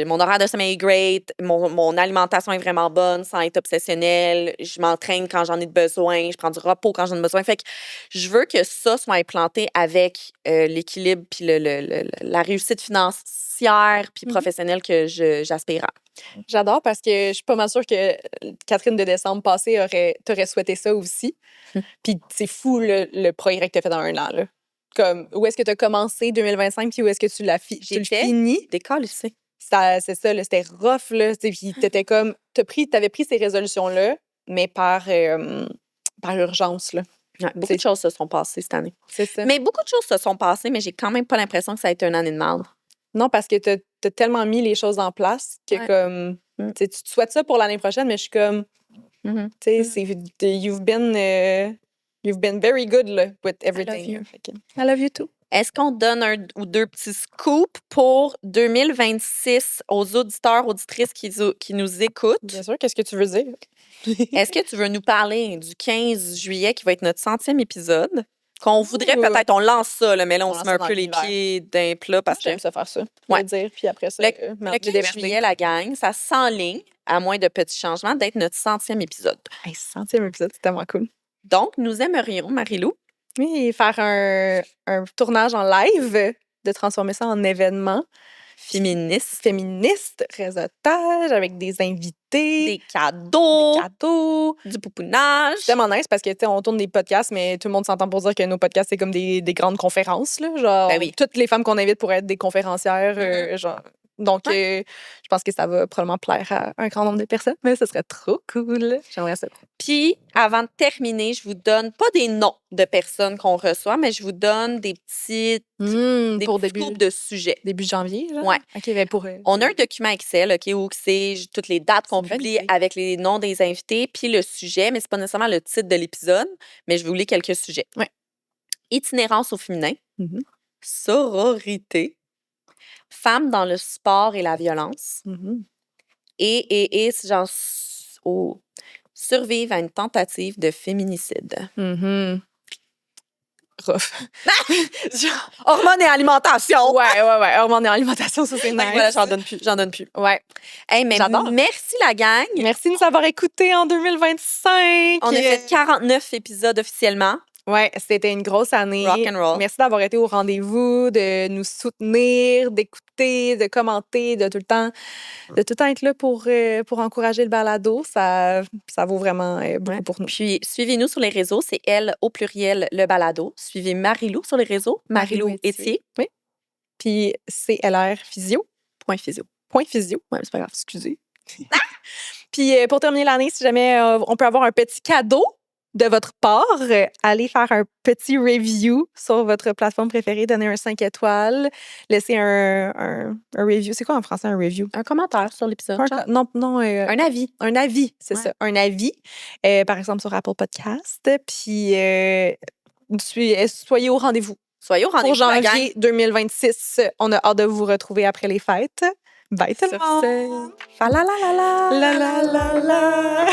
mon horaire de sommeil est great. Mon alimentation est vraiment bonne sans être obsessionnelle. Je m'entraîne quand j'en ai besoin. Je prends du repos quand j'en ai besoin. Fait que je veux que ça soit implanté avec l'équilibre puis la réussite financière puis professionnelle que j'aspire à. J'adore parce que je suis pas mal sûre que Catherine de décembre passé t'aurait souhaité ça aussi. Puis c'est fou le progrès que tu as fait dans un an. Là. Comme, où est-ce que tu as commencé 2025 puis où est-ce que tu l'as fini? Décalissé. C'est ça, là, c'était rough. Là, puis t'avais pris ces résolutions-là, mais par urgence. Là. Ouais, beaucoup de choses se sont passées cette année. C'est ça. Mais beaucoup de choses se sont passées, mais j'ai quand même pas l'impression que ça a été une année de merde. Non, parce que t'as tellement mis les choses en place que comme tu te souhaites ça pour l'année prochaine, mais je suis comme tu sais, you've been very good là, with everything. I love you too. Est-ce qu'on donne un ou deux petits scoops pour 2026 aux auditeurs, auditrices qui nous écoutent? Bien sûr, qu'est-ce que tu veux dire? Est-ce que tu veux nous parler du 15 juillet qui va être notre 100e épisode? Qu'on voudrait peut-être, on lance ça, là, mais là, on se met un peu les pieds d'un plat parce que. J'aime ça faire ça. Ouais. Dire, puis après ça, le 15 juillet, la gang, ça s'enligne, à moins de petits changements, d'être notre 100e épisode. 100e épisode, c'est tellement cool. Donc, nous aimerions, Marie-Lou, faire un tournage en live, de transformer ça en événement féministe, réseautage, avec des invités. Des cadeaux. Du poupounage. C'est tellement nice parce que, tu sais, on tourne des podcasts, mais tout le monde s'entend pour dire que nos podcasts, c'est comme des grandes conférences, là. Genre, toutes les femmes qu'on invite pourraient être des conférencières, genre. Donc, je pense que ça va probablement plaire à un grand nombre de personnes, mais ce serait trop cool. J'aimerais ça. Puis, avant de terminer, je vous donne pas des noms de personnes qu'on reçoit, mais je vous donne des petits groupes de sujets. Début janvier, là? Ouais. OK, ben on a un document Excel, OK, où c'est toutes les dates qu'on publie avec les noms des invités, puis le sujet, mais c'est pas nécessairement le titre de l'épisode, mais je vais vous lire quelques sujets. Ouais. Itinérance au féminin, sororité, femmes dans le sport et la violence, et genre survivre à une tentative de féminicide. Rough. Hormones et alimentation. Ouais. Hormones et alimentation, ça, c'est nice. Voilà, j'en donne plus. Ouais. Hey, mais merci, la gang. Merci de nous avoir écoutés en 2025. On a fait 49 épisodes officiellement. Ouais, c'était une grosse année. Rock and roll. Merci d'avoir été au rendez-vous, de nous soutenir, d'écouter, de commenter, de tout le temps être là pour encourager le balado. Ça vaut vraiment beaucoup pour nous. Puis, suivez-nous sur les réseaux. C'est elle, au pluriel, le balado. Suivez Marie-Lou sur les réseaux. Marie-Lou Etier. Oui. Puis, CLR Physio. Point physio. Ouais, c'est pas grave, excusez. Puis, pour terminer l'année, si jamais on peut avoir un petit cadeau de votre part, allez faire un petit review sur votre plateforme préférée, donner un 5 étoiles, laisser un review. C'est quoi en français un review? Un commentaire sur l'épisode. Non. Un avis. Un avis, c'est ça. Un avis, par exemple sur Apple Podcast. Puis soyez au rendez-vous. Pour janvier 2026, on a hâte de vous retrouver après les fêtes. Bye tout le monde! Fa la la la la! La la la la!